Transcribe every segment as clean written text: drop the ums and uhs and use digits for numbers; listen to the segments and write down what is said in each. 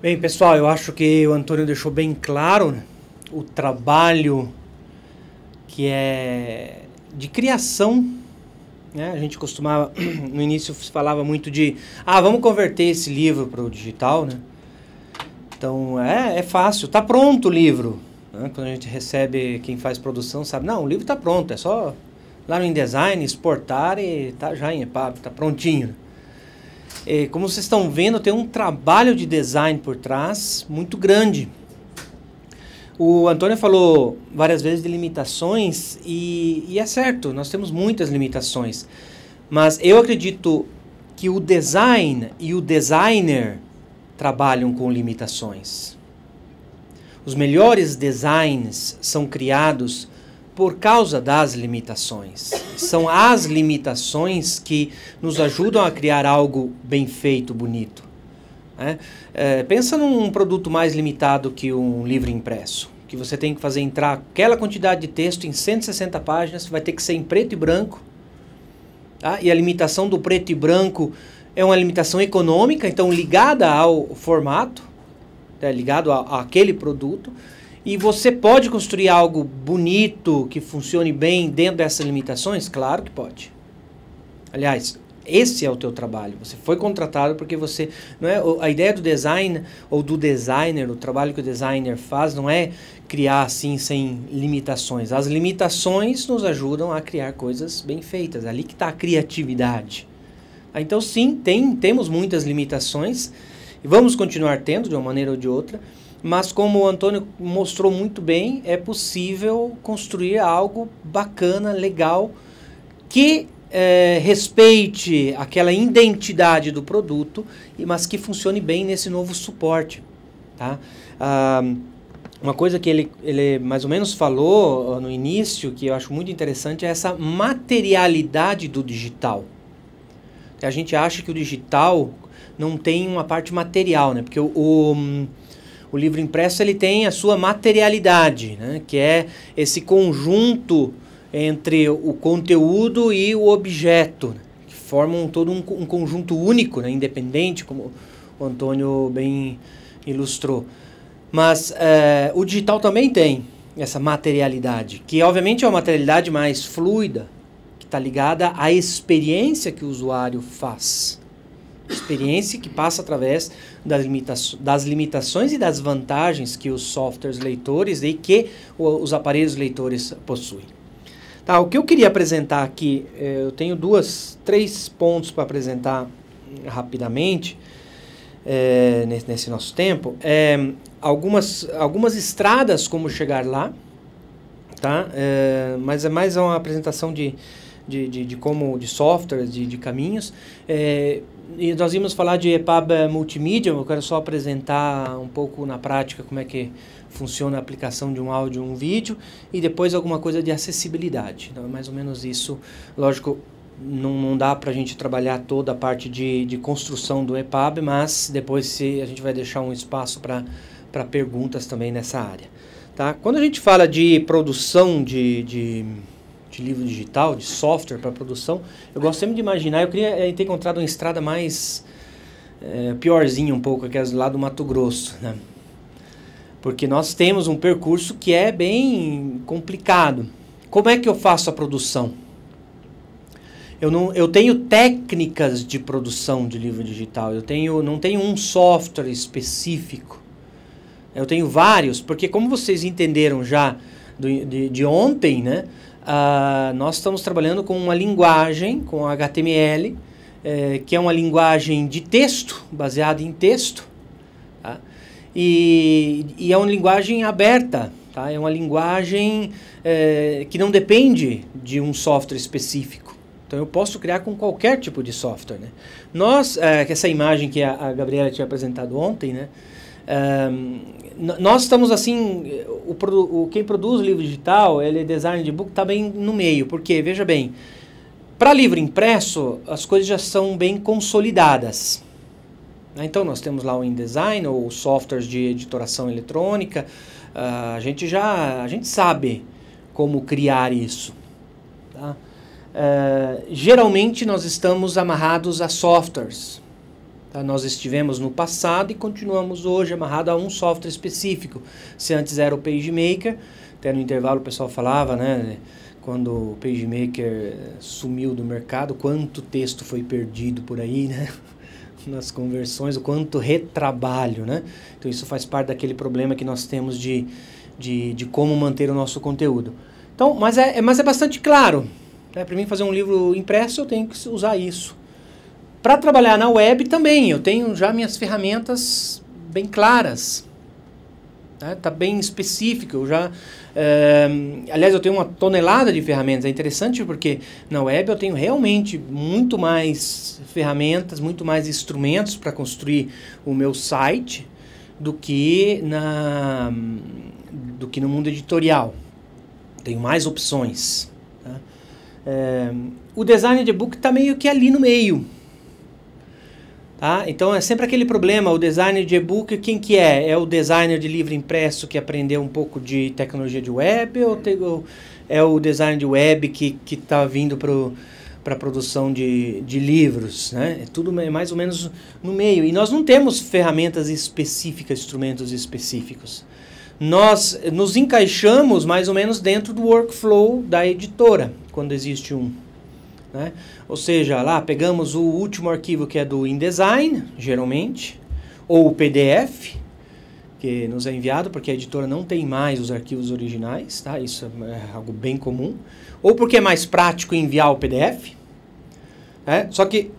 Bem, pessoal, eu acho que o Antônio deixou bem claro, né, o trabalho que é de criação, né? A gente costumava, no início se falava muito de, vamos converter esse livro para o digital, né? Então, é fácil, tá pronto o livro, né? Quando a gente recebe, quem faz produção sabe, não, o livro tá pronto, é só lá no InDesign, exportar e tá já em EPUB, tá prontinho. E, como vocês estão vendo, tem um trabalho de design por trás muito grande. O Antônio falou várias vezes de limitações e é certo, nós temos muitas limitações. Mas eu acredito que o design e o designer trabalham com limitações. Os melhores designs são criados por causa das limitações. São as limitações que nos ajudam a criar algo bem feito, bonito. Né? Pensa num produto mais limitado que um livro impresso, que você tem que fazer entrar aquela quantidade de texto em 160 páginas, vai ter que ser em preto e branco. Tá? E a limitação do preto e branco é uma limitação econômica, então ligada ao formato, ligado àquele produto. E você pode construir algo bonito, que funcione bem dentro dessas limitações? Claro que pode. Aliás, esse é o teu trabalho. Você foi contratado porque você... não é, a ideia do design ou do designer, o trabalho que o designer faz, não é criar assim sem limitações. As limitações nos ajudam a criar coisas bem feitas. Ali que está a criatividade. Então sim, temos muitas limitações. E vamos continuar tendo de uma maneira ou de outra. Mas como o Antônio mostrou muito bem, é possível construir algo bacana, legal, que respeite aquela identidade do produto, mas que funcione bem nesse novo suporte. Tá? Uma coisa que ele mais ou menos falou no início, que eu acho muito interessante, é essa materialidade do digital. A gente acha que o digital não tem uma parte material, né? Porque o livro impresso ele tem a sua materialidade, né? Que é esse conjunto entre o conteúdo e o objeto, né? Que formam todo um conjunto único, né? Independente, como o Antônio bem ilustrou. Mas o digital também tem essa materialidade, que obviamente é uma materialidade mais fluida, que está ligada à experiência que o usuário faz. Experiência que passa através das limitações e das vantagens que os softwares leitores e que os aparelhos leitores possuem. Tá, o que eu queria apresentar aqui, eu tenho três pontos para apresentar rapidamente nesse nosso tempo. Algumas estradas como chegar lá, tá? Mas é mais uma apresentação de softwares, de caminhos. E nós íamos falar de EPUB multimídia, eu quero só apresentar um pouco na prática como é que funciona a aplicação de um áudio e um vídeo, e depois alguma coisa de acessibilidade. Então, é mais ou menos isso. Lógico, não dá para a gente trabalhar toda a parte de construção do EPUB, mas depois a gente vai deixar um espaço para perguntas também nessa área. Tá? Quando a gente fala de produção de livro digital, de software para produção, eu gosto sempre de imaginar, eu queria ter encontrado uma estrada mais piorzinha um pouco, que é lá do Mato Grosso, né? Porque nós temos um percurso que é bem complicado. Como é que eu faço a produção? Eu tenho técnicas de produção de livro digital, não tenho um software específico. Eu tenho vários, porque como vocês entenderam já de ontem, né? Nós estamos trabalhando com uma linguagem, com HTML, que é uma linguagem de texto, baseada em texto, tá? E é uma linguagem aberta, tá? É uma linguagem que não depende de um software específico. Então eu posso criar com qualquer tipo de software, né? Essa imagem que a Gabriela tinha apresentado ontem, né? Nós estamos assim, quem produz o livro digital, ele é design de book, está bem no meio, porque, veja bem, para livro impresso, as coisas já são bem consolidadas. Então nós temos lá o InDesign, ou softwares de editoração eletrônica, a gente sabe como criar isso. Tá? Geralmente nós estamos amarrados a softwares. Tá? Nós estivemos no passado e continuamos hoje amarrado a um software específico. Se antes era o PageMaker, até no intervalo o pessoal falava, né, quando o PageMaker sumiu do mercado, quanto texto foi perdido por aí, né, nas conversões, o quanto retrabalho, né? Então isso faz parte daquele problema que nós temos de como manter o nosso conteúdo. Então, mas é bastante claro. Né? Para mim fazer um livro impresso eu tenho que usar isso. Para trabalhar na web também, eu tenho já minhas ferramentas bem claras. Tá bem específico. Aliás, eu tenho uma tonelada de ferramentas. É interessante porque na web eu tenho realmente muito mais ferramentas, muito mais instrumentos para construir o meu site do que no mundo editorial. Tenho mais opções. Tá? O design de e-book está meio que ali no meio. Tá? Então é sempre aquele problema, o designer de e-book, quem que é? É o designer de livro impresso que aprendeu um pouco de tecnologia de web ou é o designer de web que está vindo para a produção de livros? Né? É tudo mais ou menos no meio. E nós não temos ferramentas específicas, instrumentos específicos. Nós nos encaixamos mais ou menos dentro do workflow da editora, quando existe um. Né? Ou seja, lá pegamos o último arquivo que é do InDesign, geralmente, ou o PDF, que nos é enviado, porque a editora não tem mais os arquivos originais, tá? Isso é algo bem comum. Ou porque é mais prático enviar o PDF. Né? Só que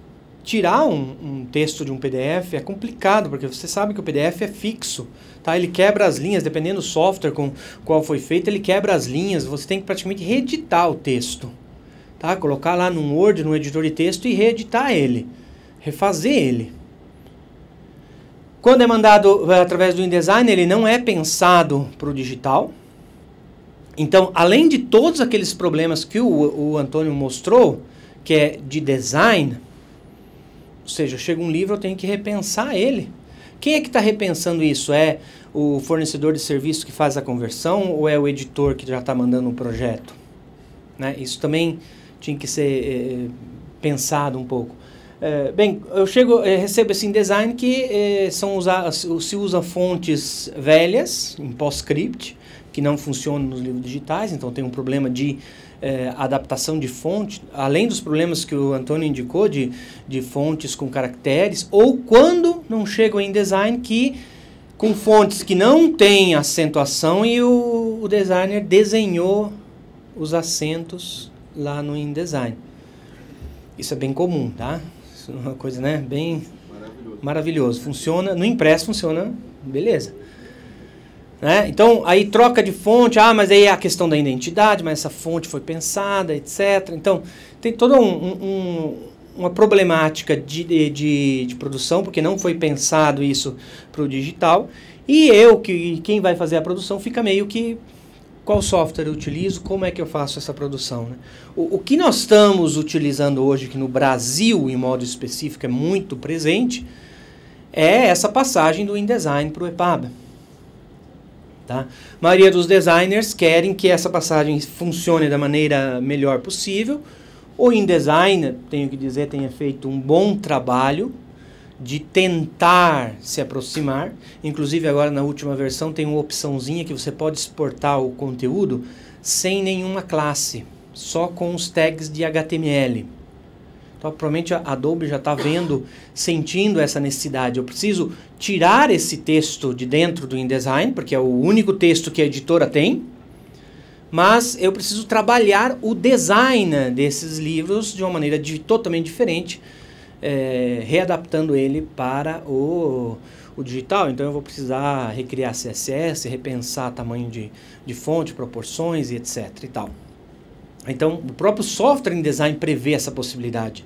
tirar um texto de um PDF é complicado, porque você sabe que o PDF é fixo. Tá? Ele quebra as linhas, dependendo do software com qual foi feito, ele quebra as linhas, você tem que praticamente reeditar o texto. Tá? Colocar lá num Word, num editor de texto e reeditar ele, refazer ele. Quando é mandado através do InDesign, ele não é pensado para o digital. Então, além de todos aqueles problemas que o Antônio mostrou, que é de design, ou seja, chega um livro, eu tenho que repensar ele. Quem é que está repensando isso? É o fornecedor de serviço que faz a conversão ou é o editor que já está mandando um projeto? Né? Isso também tinha que ser pensado um pouco. Bem, eu recebo esse InDesign que se usa fontes velhas, em PostScript, que não funcionam nos livros digitais, então tem um problema de adaptação de fonte, além dos problemas que o Antônio indicou de fontes com caracteres, ou quando não chega o InDesign com fontes que não têm acentuação e o designer desenhou os acentos lá no InDesign. Isso é bem comum, tá? Isso é uma coisa, né, bem maravilhoso. Funciona, no impresso funciona, beleza. Né? Então, aí troca de fonte, mas aí é a questão da identidade, mas essa fonte foi pensada, etc. Então, tem toda uma problemática de produção, porque não foi pensado isso para o digital. E quem vai fazer a produção, fica meio que qual software eu utilizo, como é que eu faço essa produção. Né? O que nós estamos utilizando hoje, que no Brasil, em modo específico, é muito presente, é essa passagem do InDesign para o EPABA. Tá? A maioria dos designers querem que essa passagem funcione da maneira melhor possível. O InDesign, tenho que dizer, tenha feito um bom trabalho de tentar se aproximar. Inclusive agora na última versão tem uma opçãozinha que você pode exportar o conteúdo sem nenhuma classe, só com os tags de HTML. Então provavelmente a Adobe já está sentindo essa necessidade. Eu preciso tirar esse texto de dentro do InDesign, porque é o único texto que a editora tem, mas eu preciso trabalhar o design desses livros de uma maneira totalmente diferente, readaptando ele para o digital. Então eu vou precisar recriar CSS, repensar tamanho de fonte, proporções e etc. e tal. Então o próprio software InDesign prevê essa possibilidade.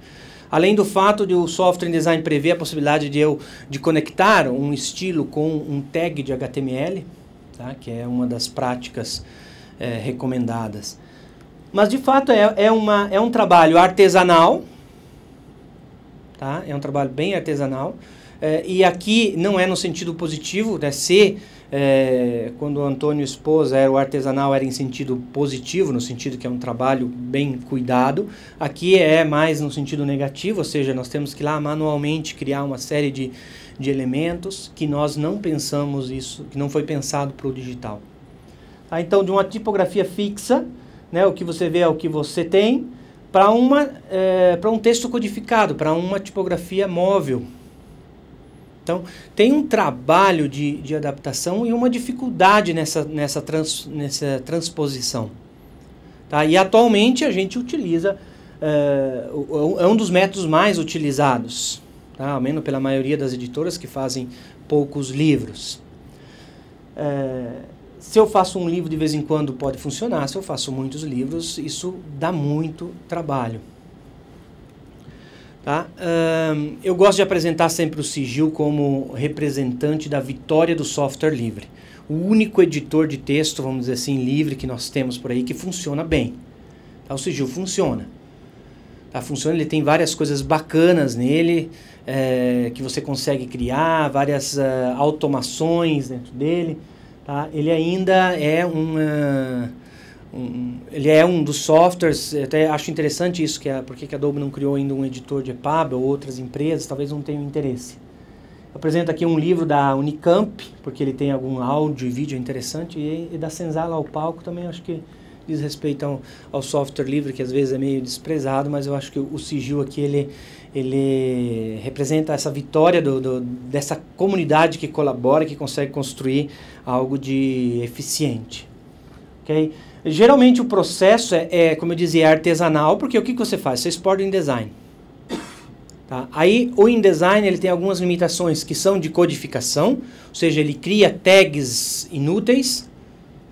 Além do fato de o software InDesign prever a possibilidade de conectar um estilo com um tag de HTML, tá? Que é uma das práticas recomendadas. Mas de fato é um trabalho artesanal. Tá? É um trabalho bem artesanal. E aqui não é no sentido positivo, né? Quando o Antônio expôs, o artesanal era em sentido positivo, no sentido que é um trabalho bem cuidado. Aqui é mais no sentido negativo, ou seja, nós temos que ir lá manualmente criar uma série de elementos que nós não pensamos isso, que não foi pensado para o digital. Tá? Então, de uma tipografia fixa, né, o que você vê é o que você tem, para um texto codificado, para uma tipografia móvel. Então, tem um trabalho de adaptação e uma dificuldade nessa transposição. Tá? E atualmente a gente utiliza, é um dos métodos mais utilizados, tá? Ao menos pela maioria das editoras que fazem poucos livros. Se eu faço um livro de vez em quando pode funcionar, se eu faço muitos livros, isso dá muito trabalho. Tá? Eu gosto de apresentar sempre o Sigil como representante da vitória do software livre. O único editor de texto, vamos dizer assim, livre que nós temos por aí que funciona bem. Tá? O Sigil funciona. Tá? Funciona, ele tem várias coisas bacanas nele, que você consegue criar, várias automações dentro dele. Tá? Ele ainda é ele é um dos softwares, até acho interessante isso, porque a Adobe não criou ainda um editor de EPUB, ou outras empresas talvez não tenham interesse. Eu apresento aqui um livro da Unicamp, porque ele tem algum áudio e vídeo interessante, e da Senzala ao Palco também acho que diz respeito ao software livre, que às vezes é meio desprezado, mas eu acho que o Sigil aqui, ele representa essa vitória dessa comunidade que colabora, que consegue construir algo de eficiente. Okay? Geralmente o processo como eu dizia, é artesanal, porque o que você faz? Você exporta o InDesign. Tá? Aí o InDesign ele tem algumas limitações que são de codificação, ou seja, ele cria tags inúteis,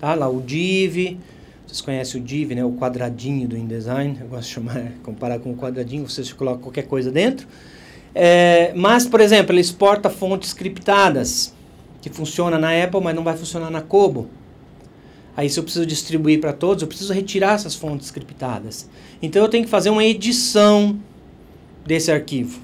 tá? Lá o div, vocês conhecem o div, né? O quadradinho do InDesign, eu gosto de comparar com o quadradinho, você coloca qualquer coisa dentro. Mas, por exemplo, ele exporta fontes scriptadas, que funciona na Apple, mas não vai funcionar na Kobo. Aí se eu preciso distribuir para todos, eu preciso retirar essas fontes scriptadas. Então eu tenho que fazer uma edição desse arquivo.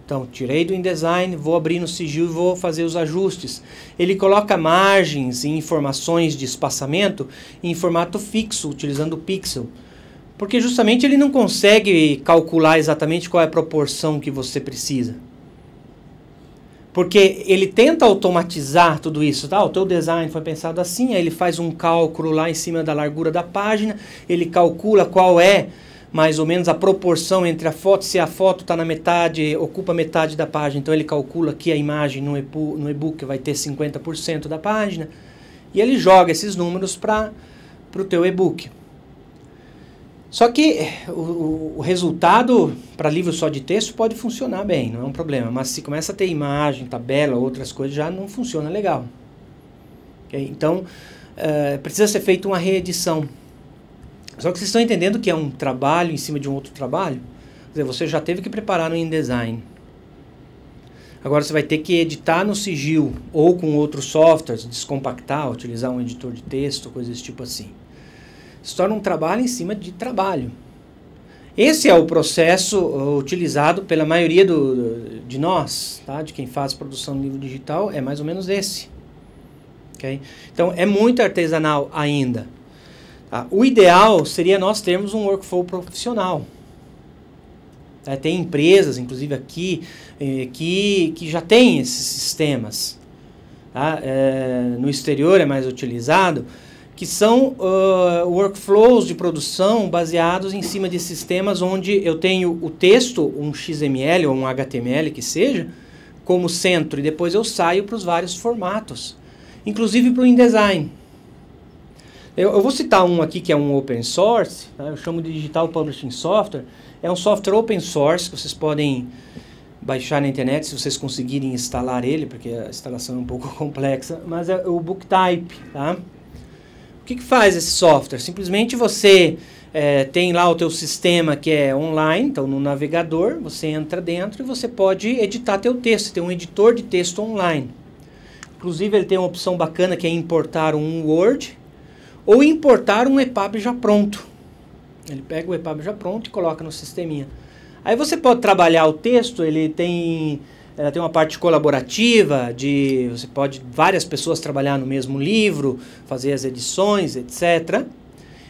Então, tirei do InDesign, vou abrir no Sigil e vou fazer os ajustes. Ele coloca margens e informações de espaçamento em formato fixo, utilizando o pixel. Porque justamente ele não consegue calcular exatamente qual é a proporção que você precisa. Porque ele tenta automatizar tudo isso, tá? O teu design foi pensado assim, aí ele faz um cálculo lá em cima da largura da página, ele calcula qual é mais ou menos a proporção entre a foto, se a foto está na metade, ocupa metade da página, então ele calcula que a imagem no e-book vai ter 50% da página, e ele joga esses números para o teu e-book. Só que o resultado para livro só de texto pode funcionar bem, não é um problema. Mas se começa a ter imagem, tabela, outras coisas, já não funciona legal. Okay? Então, precisa ser feita uma reedição. Só que vocês estão entendendo que é um trabalho em cima de um outro trabalho? Quer dizer, você já teve que preparar no InDesign. Agora você vai ter que editar no Sigil ou com outros softwares, descompactar, utilizar um editor de texto, coisas desse tipo assim. Se torna um trabalho em cima de trabalho. Esse é o processo utilizado pela maioria de nós, tá? De quem faz produção de livro digital, é mais ou menos esse. Okay? Então, é muito artesanal ainda. Tá? O ideal seria nós termos um workflow profissional. Tem empresas, inclusive aqui, que já tem esses sistemas. Tá? No exterior é mais utilizado, que são workflows de produção baseados em cima de sistemas onde eu tenho o texto, um XML ou um HTML que seja, como centro, e depois eu saio para os vários formatos, inclusive para o InDesign. Eu vou citar um aqui que é um open source, tá? Eu chamo de Digital Publishing Software. É um software open source que vocês podem baixar na internet se vocês conseguirem instalar ele, porque a instalação é um pouco complexa, mas é o BookType, tá? O que faz esse software? Simplesmente você tem lá o teu sistema que é online, então no navegador, você entra dentro e você pode editar teu texto, tem um editor de texto online. Inclusive ele tem uma opção bacana que é importar um Word ou importar um EPUB já pronto. Ele pega o EPUB já pronto e coloca no sisteminha. Aí você pode trabalhar o texto, ele tem Ela tem uma parte colaborativa, você pode várias pessoas trabalhar no mesmo livro, fazer as edições, etc.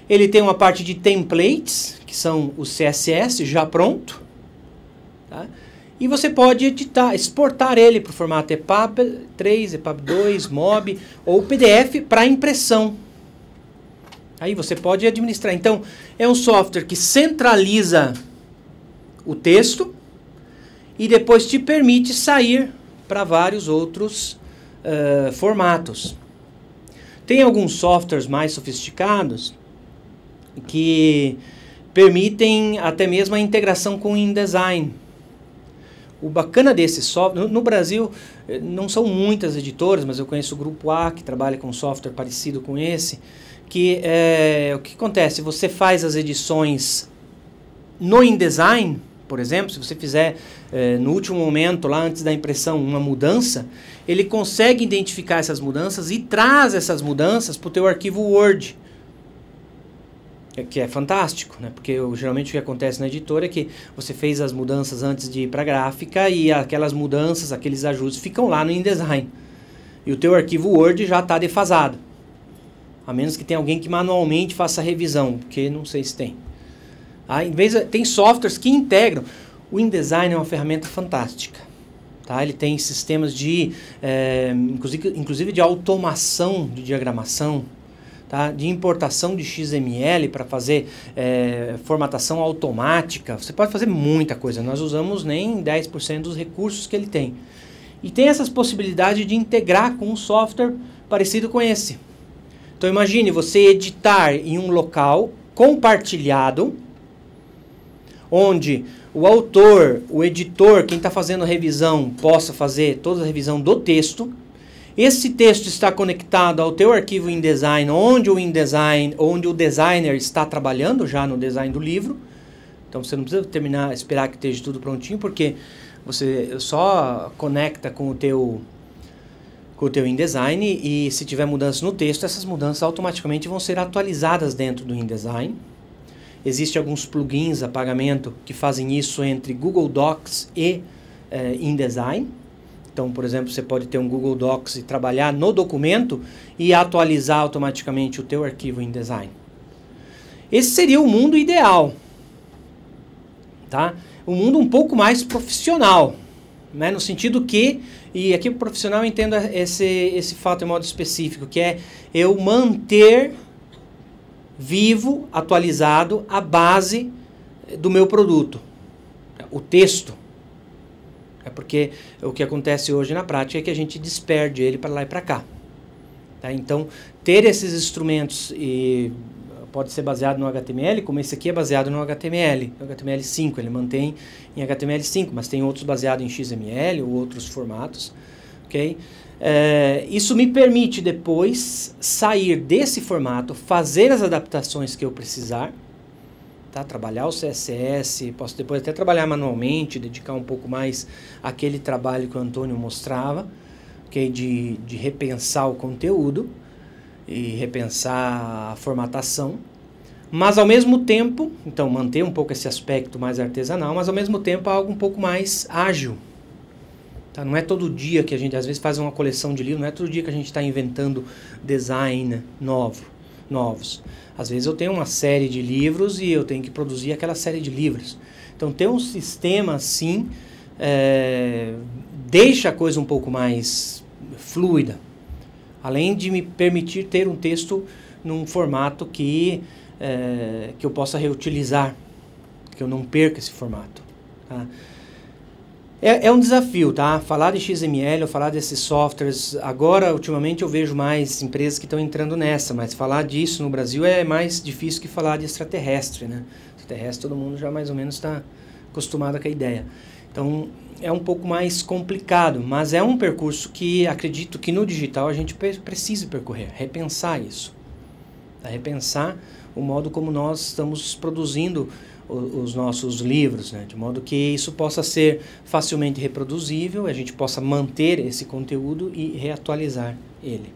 Ele tem uma parte de templates, que são os CSS já pronto. Tá? E você pode editar, exportar ele para o formato EPUB 3, EPUB 2, MOB ou PDF para impressão. Aí você pode administrar. Então, é um software que centraliza o texto e depois te permite sair para vários outros formatos. Tem alguns softwares mais sofisticados que permitem até mesmo a integração com o InDesign. O bacana desse software, no Brasil não são muitas editoras, mas eu conheço o Grupo A que trabalha com um software parecido com esse, que o que acontece? Você faz as edições no InDesign, por exemplo, se você fizer no último momento, lá antes da impressão, uma mudança, ele consegue identificar essas mudanças e traz essas mudanças para o teu arquivo Word, que é fantástico, né? Porque geralmente o que acontece na editora é que você fez as mudanças antes de ir para a gráfica e aquelas mudanças, aqueles ajustes ficam lá no InDesign. E o teu arquivo Word já está defasado. A menos que tenha alguém que manualmente faça a revisão, porque não sei se tem. Tem softwares que integram. O InDesign é uma ferramenta fantástica. Tá? Ele tem sistemas de, inclusive de automação de diagramação, tá? De importação de XML para fazer formatação automática. Você pode fazer muita coisa. Nós usamos nem 10% dos recursos que ele tem. E tem essas possibilidades de integrar com um software parecido com esse. Então imagine você editar em um local compartilhado, onde o autor, o editor, quem está fazendo a revisão, possa fazer toda a revisão do texto. Esse texto está conectado ao teu arquivo InDesign, onde o designer está trabalhando já no design do livro. Então você não precisa esperar que esteja tudo prontinho, porque você só conecta com o teu InDesign e se tiver mudanças no texto, essas mudanças automaticamente vão ser atualizadas dentro do InDesign. Existem alguns plugins a pagamento que fazem isso entre Google Docs e InDesign. Então, por exemplo, você pode ter um Google Docs e trabalhar no documento e atualizar automaticamente o teu arquivo InDesign. Esse seria o mundo ideal. Tá? Um mundo um pouco mais profissional. Né? No sentido que, e aqui profissional eu entendo esse fato em modo específico, que é eu manter vivo, atualizado, a base do meu produto. O texto. É porque o que acontece hoje na prática é que a gente desperde ele para lá e para cá. Tá? Então, ter esses instrumentos, e pode ser baseado no HTML, como esse aqui é baseado no HTML, no HTML5, ele mantém em HTML5, mas tem outros baseados em XML ou outros formatos. Okay? Isso me permite depois sair desse formato, fazer as adaptações que eu precisar, tá? Trabalhar o CSS, posso depois até trabalhar manualmente, dedicar um pouco mais àquele trabalho que o Antônio mostrava, okay? de repensar o conteúdo e repensar a formatação, mas ao mesmo tempo, então manter um pouco esse aspecto mais artesanal, mas ao mesmo tempo algo um pouco mais ágil. Tá? Não é todo dia que a gente às vezes faz uma coleção de livros, não é todo dia que a gente está inventando design novos. Às vezes eu tenho uma série de livros e eu tenho que produzir aquela série de livros. Então ter um sistema assim deixa a coisa um pouco mais fluida. Além de me permitir ter um texto num formato que eu possa reutilizar, que eu não perca esse formato. Tá? É um desafio, tá? Falar de XML ou falar desses softwares, agora, ultimamente, eu vejo mais empresas que estão entrando nessa, mas falar disso no Brasil é mais difícil que falar de extraterrestre, né? Extraterrestre todo mundo já mais ou menos está acostumado com a ideia. Então, é um pouco mais complicado, mas é um percurso que acredito que no digital a gente precisa percorrer, repensar isso. Tá? Repensar o modo como nós estamos produzindo os nossos livros, né? De modo que isso possa ser facilmente reproduzível, a gente possa manter esse conteúdo e reatualizar ele.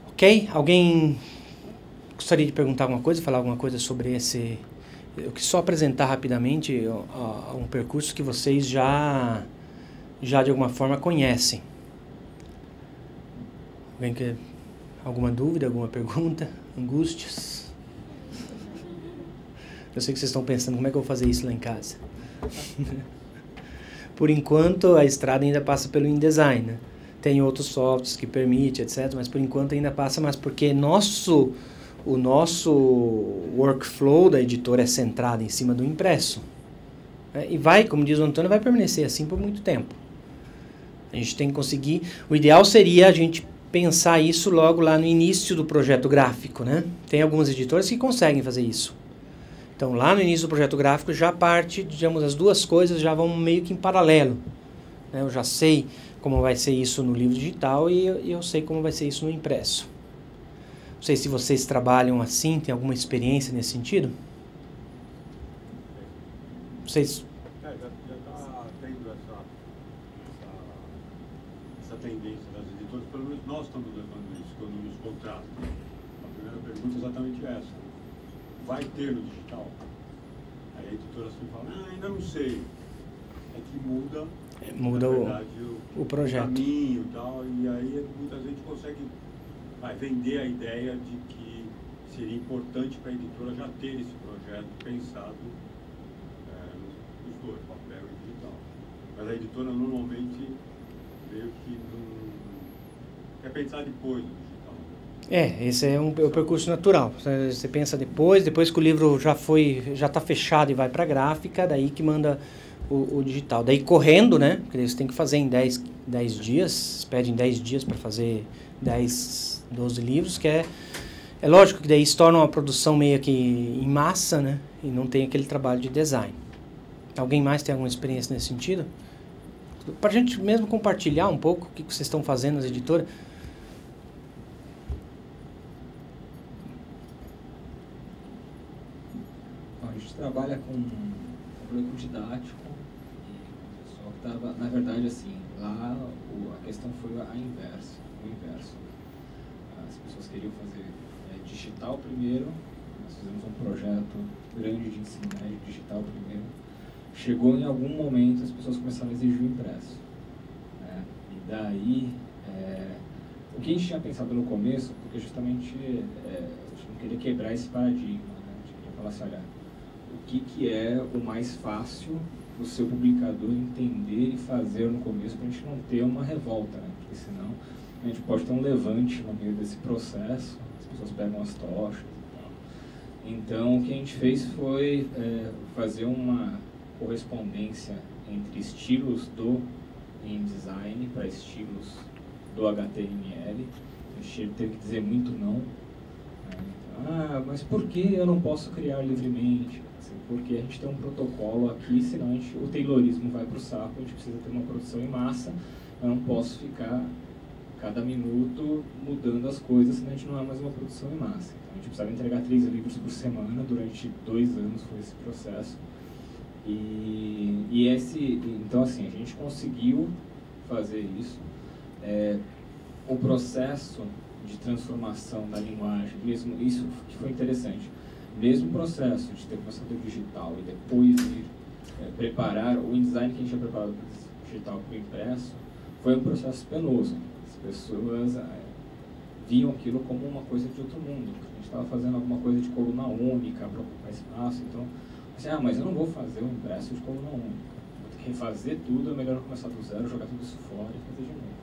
Ok? Alguém gostaria de perguntar alguma coisa, falar alguma coisa sobre Eu quis só apresentar rapidamente um percurso que vocês já de alguma forma conhecem. Alguém quer alguma dúvida, alguma pergunta, angústias? Eu sei que vocês estão pensando, como é que eu vou fazer isso lá em casa? Por enquanto, a estrada ainda passa pelo InDesign, né? Tem outros softwares que permite, etc. Mas por enquanto ainda passa, mas porque o nosso workflow da editora é centrado em cima do impresso. E vai, como diz o Antônio, vai permanecer assim por muito tempo. A gente tem que conseguir... O ideal seria a gente pensar isso logo lá no início do projeto gráfico, né? Tem algumas editoras que conseguem fazer isso. Então, lá no início do projeto gráfico, já parte, digamos, as duas coisas já vão meio que em paralelo. Né? Eu já sei como vai ser isso no livro digital e eu sei como vai ser isso no impresso. Não sei se vocês trabalham assim, tem alguma experiência nesse sentido? Vocês... Já está tendo essa tendência das editoras, pelo menos nós estamos levando isso quando nos contratam. A primeira pergunta é exatamente essa. Vai ter no digital? Aí a editora assim fala, ainda não sei. É que muda na verdade, o projeto. O caminho e tal, e aí muitas vezes consegue vender a ideia de que seria importante para a editora já ter esse projeto pensado nos dois, papel e digital. Mas a editora normalmente meio que não quer pensar depois do digital. Esse é o percurso natural. Você pensa depois que o livro já está fechado e vai para a gráfica, daí que manda o digital. Daí correndo, né? Porque você tem que fazer em 10 dias, pedem 10 dias para fazer 10, 12 livros, que é lógico que daí se torna uma produção meio que em massa, né? E não tem aquele trabalho de design. Alguém mais tem alguma experiência nesse sentido? Para a gente mesmo compartilhar um pouco o que vocês estão fazendo nas editoras. A gente trabalha com didático, e o pessoal que estava, na verdade, assim, lá a questão foi o inverso. As pessoas queriam fazer digital primeiro, nós fizemos um projeto grande de ensino médio, digital primeiro. Chegou em algum momento, as pessoas começaram a exigir o impresso. Né? E daí, o que a gente tinha pensado no começo, porque justamente a gente não queria quebrar esse paradigma, né? A gente queria falar assim, olha, o que é o mais fácil o seu publicador entender e fazer no começo para a gente não ter uma revolta, né? Porque senão a gente pode ter um levante no meio desse processo, as pessoas pegam as tochas e tal. Então, o que a gente fez foi fazer uma correspondência entre estilos do InDesign para estilos do HTML. A gente teve que dizer muito não. Né? Mas por que eu não posso criar livremente? Porque a gente tem um protocolo aqui, senão o taylorismo vai para o saco, a gente precisa ter uma produção em massa, eu não posso ficar cada minuto mudando as coisas, senão a gente não é mais uma produção em massa. Então a gente precisava entregar 3 livros por semana, durante 2 anos foi esse processo. Então assim, a gente conseguiu fazer isso. O processo de transformação da linguagem, mesmo isso que foi interessante. Mesmo processo de ter começado o digital e depois ir preparar o InDesign que a gente tinha preparado para o digital para o impresso, foi um processo penoso. As pessoas viam aquilo como uma coisa de outro mundo. A gente estava fazendo alguma coisa de coluna única para ocupar espaço, então, assim, mas eu não vou fazer um impresso de coluna única. Vou ter que refazer tudo, é melhor começar do zero, jogar tudo isso fora e fazer de novo.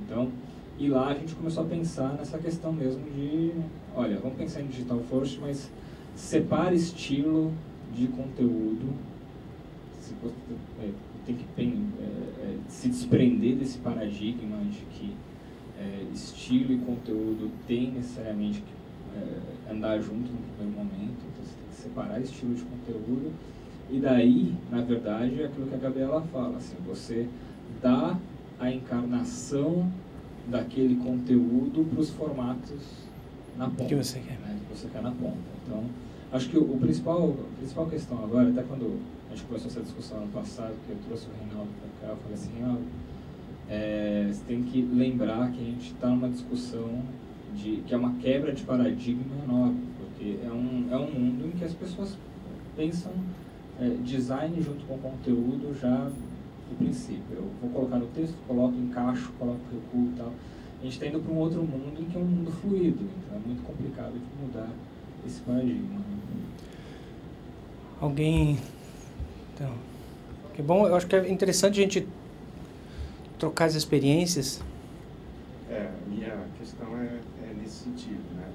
Então, e lá a gente começou a pensar nessa questão mesmo de, olha, vamos pensar em digital first, mas separa estilo de conteúdo, tem que se desprender desse paradigma de que estilo e conteúdo tem necessariamente que andar junto no primeiro momento, então você tem que separar estilo de conteúdo, e daí, na verdade, é aquilo que a Gabriela fala, assim, você dá a encarnação daquele conteúdo para os formatos na ponta. Que você quer. Né, que você quer na ponta. Então, acho que a principal questão agora, até quando a gente começou essa discussão ano passado, que eu trouxe o Reinaldo para cá, eu falei assim, Reinaldo, você tem que lembrar que a gente está numa discussão que é uma quebra de paradigma enorme, porque é um mundo em que as pessoas pensam design junto com conteúdo já do princípio. Eu vou colocar no texto, coloco, encaixo, coloco recuo e tal. A gente está indo para um outro mundo em que é um mundo fluido, então é muito complicado de mudar esse paradigma. Alguém... Então, que bom, eu acho que é interessante a gente trocar as experiências. A minha questão é nesse sentido, né?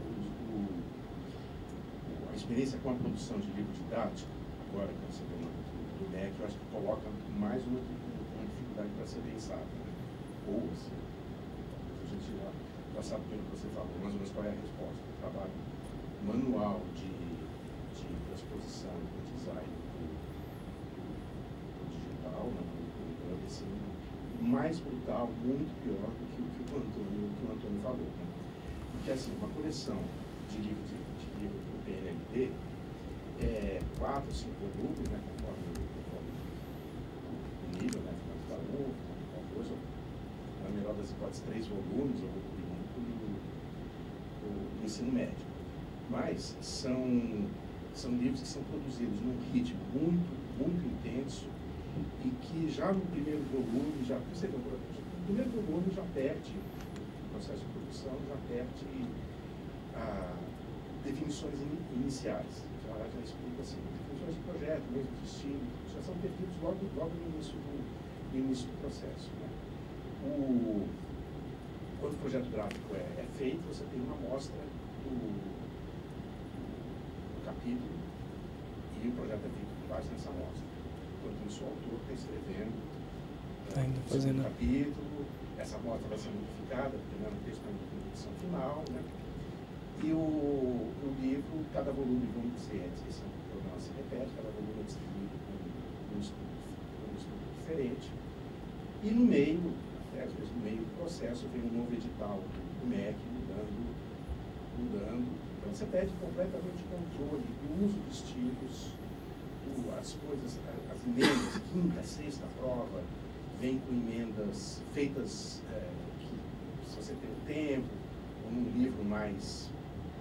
A experiência com a produção de livro didático, agora que você vê do MEC, eu acho que coloca mais uma dificuldade para ser pensada, né? Ou assim, a gente já sabe pelo que você falou, mais ou menos qual é a resposta. O trabalho manual de transposição do design do digital, né? Assim, mais brutal, muito pior do que o Antônio falou. Né? Porque assim, uma coleção de livros do PNLD é 4 ou 5 volumes, né, conforme o nível, né, da UF, qualquer coisa, na melhor das hipóteses, 3 volumes, ou o ensino médio. Mas são livros que são produzidos num ritmo muito intenso, e que já no primeiro volume, no primeiro volume já perde o processo de produção, já perde definições iniciais. Já explica assim, definições de projeto, mesmo de estilo, já são perdidos logo no início do processo. Né? Quando o projeto gráfico é feito, você tem uma amostra do capítulo e o projeto é feito com base nessa amostra. Enquanto isso, o autor está escrevendo o segundo capítulo, essa amostra vai ser modificada, dependendo do texto na edição final, né? E o livro, cada volume, vamos dizer, a descrição do programa se repete, cada volume é distribuído com um estudo diferente. E no meio, às vezes no meio do processo, vem um novo edital do MEC mudando. Então você perde completamente o controle do uso de estilos, as coisas, as emendas, quinta, sexta prova, vem com emendas feitas que, se você tem o tempo, ou num livro mais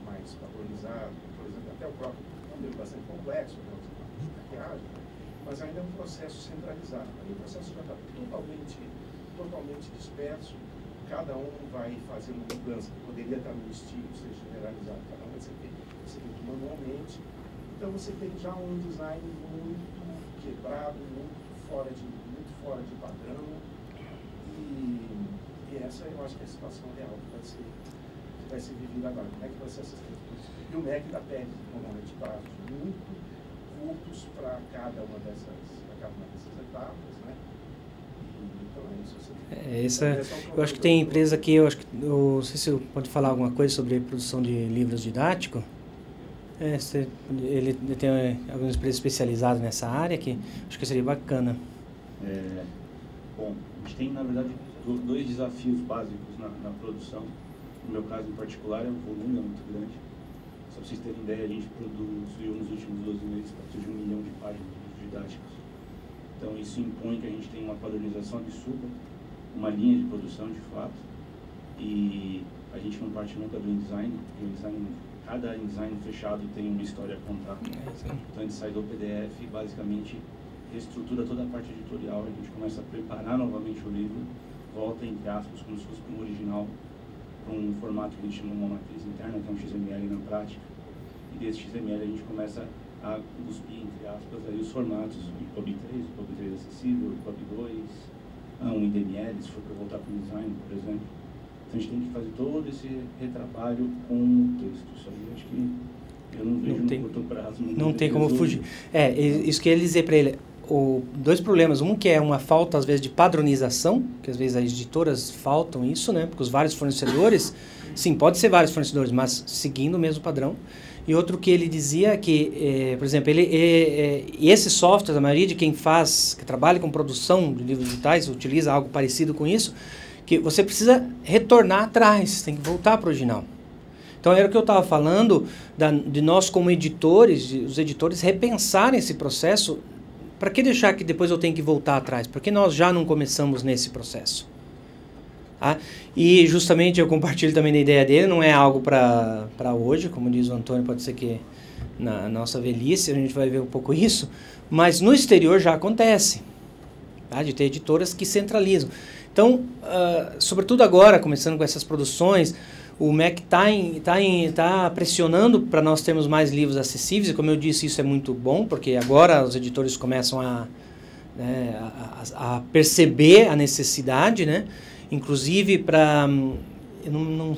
padronizado, por exemplo, até o próprio, é um livro bastante complexo, maquiagem, mas ainda é um processo centralizado. Aí o processo já está totalmente disperso, cada um vai fazer uma mudança que poderia estar no estilo, ser generalizado, cada um vai ser feito manualmente. Então você tem já um design muito quebrado, muito fora de padrão, e essa eu acho que é a situação real que vai ser vivida agora. Como é que vai ser essas coisas? E o MEC ainda pede normalmente prazos muito curtos para cada uma dessas etapas, né? Então é isso. Eu acho que tem empresa aqui, não sei se pode falar alguma coisa sobre produção de livros didáticos. Ele tem algumas empresas especializadas nessa área que acho que seria bacana. Bom, a gente tem, na verdade, 2 desafios básicos na produção. No meu caso em particular, o volume é muito grande. Só para vocês terem ideia, a gente produziu nos últimos 12 meses perto de 1 milhão de páginas didáticas. Então isso impõe que a gente tenha uma padronização absurda, uma linha de produção de fato, e a gente não parte nunca do InDesign, cada InDesign fechado tem uma história a contar. Então a gente sai do PDF e basicamente reestrutura toda a parte editorial, a gente começa a preparar novamente o livro, volta entre aspas como se fosse para um original, para um formato que a gente chama uma matriz interna, que é um XML na prática, e desse XML a gente começa a cuspir, entre aspas, aí os formatos, o EPUB 3, o EPUB 3 acessível, o EPUB 2, um IDML, se for para voltar para o design, por exemplo. Então a gente tem que fazer todo esse retrabalho com o texto. Isso aí acho que eu não vejo no curto prazo. Não tem como fugir. Isso que eu ia dizer para ele. 2 problemas. Um que é uma falta, às vezes, de padronização, que às vezes as editoras faltam isso, né? Porque os vários fornecedores, sim, pode ser vários fornecedores, mas seguindo o mesmo padrão. E outro que ele dizia que, por exemplo, esse software, a maioria de quem trabalha com produção de livros digitais, utiliza algo parecido com isso, que você precisa retornar atrás, tem que voltar para o original. Então, era o que eu estava falando, de nós como editores, os editores repensarem esse processo. Para que deixar que depois eu tenho que voltar atrás? Porque nós já não começamos nesse processo. E justamente eu compartilho também da ideia dele, não é algo para hoje, como diz o Antônio, pode ser que na nossa velhice, a gente vai ver um pouco isso, mas no exterior já acontece, tá? De ter editoras que centralizam. Então, sobretudo agora, começando com essas produções, o MEC tá pressionando para nós termos mais livros acessíveis, e como eu disse, isso é muito bom, porque agora os editores começam a perceber a necessidade, né? Inclusive para... Eu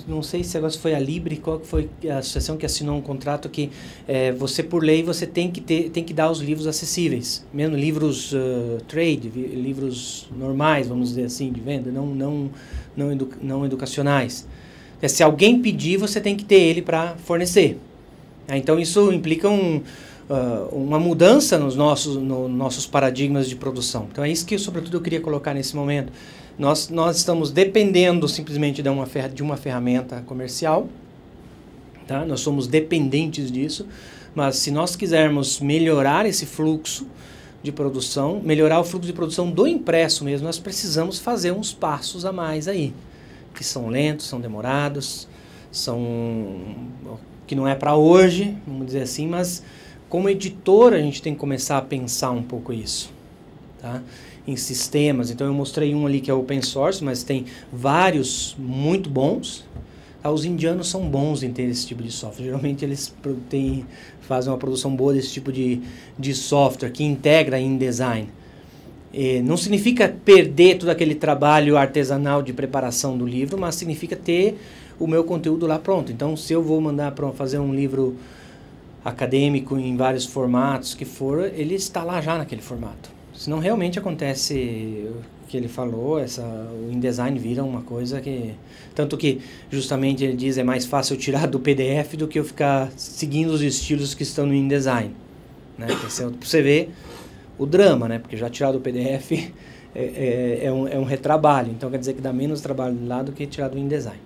não sei se agora foi a Libre, qual foi a associação que assinou um contrato que você, por lei, você tem que dar os livros acessíveis, mesmo livros trade, livros normais, vamos dizer assim, de venda, não educacionais. Se alguém pedir, você tem que ter ele para fornecer. Então isso implica uma mudança nos nossos paradigmas de produção. Então é isso que, sobretudo, eu queria colocar nesse momento. Nós estamos dependendo simplesmente de uma ferramenta comercial, tá? Nós somos dependentes disso, mas se nós quisermos melhorar esse fluxo de produção, melhorar o fluxo de produção do impresso mesmo, nós precisamos fazer uns passos a mais aí, que são lentos, são demorados, que não é para hoje, vamos dizer assim, mas como editor a gente tem que começar a pensar um pouco isso, tá? Em sistemas. Então eu mostrei um ali que é open source, mas tem vários muito bons. Os indianos são bons em ter esse tipo de software. Geralmente eles fazem uma produção boa desse tipo de software que integra em InDesign. Não significa perder todo aquele trabalho artesanal de preparação do livro, mas significa ter o meu conteúdo lá pronto. Então, se eu vou mandar para fazer um livro acadêmico em vários formatos que for, ele está lá já naquele formato. Senão realmente acontece o que ele falou, o InDesign vira uma coisa que... Tanto que, justamente, ele diz é mais fácil eu tirar do PDF do que eu ficar seguindo os estilos que estão no InDesign. Né? Pra você ver o drama, né? Porque já tirar do PDF é um retrabalho. Então, quer dizer que dá menos trabalho lá do que tirar do InDesign.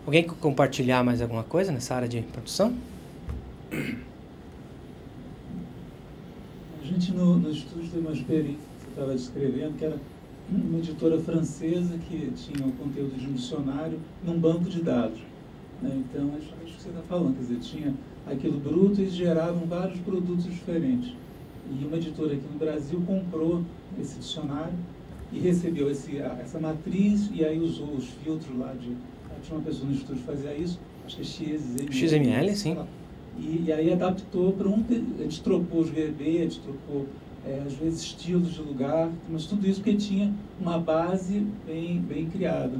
Alguém quer compartilhar mais alguma coisa nessa área de produção? A gente nos estudos tem uma experiência que você estava descrevendo, que era uma editora francesa que tinha o conteúdo de um dicionário num banco de dados. Né? Então, é isso que você está falando, quer dizer, tinha aquilo bruto e geravam vários produtos diferentes. E uma editora aqui no Brasil comprou esse dicionário e recebeu essa matriz e aí usou os filtros lá tinha uma pessoa no estúdio que fazia isso, acho que é XML, sim. E aí adaptou para a gente trocou os VB, a gente trocou, às vezes, estilos de lugar, mas tudo isso porque tinha uma base bem criada.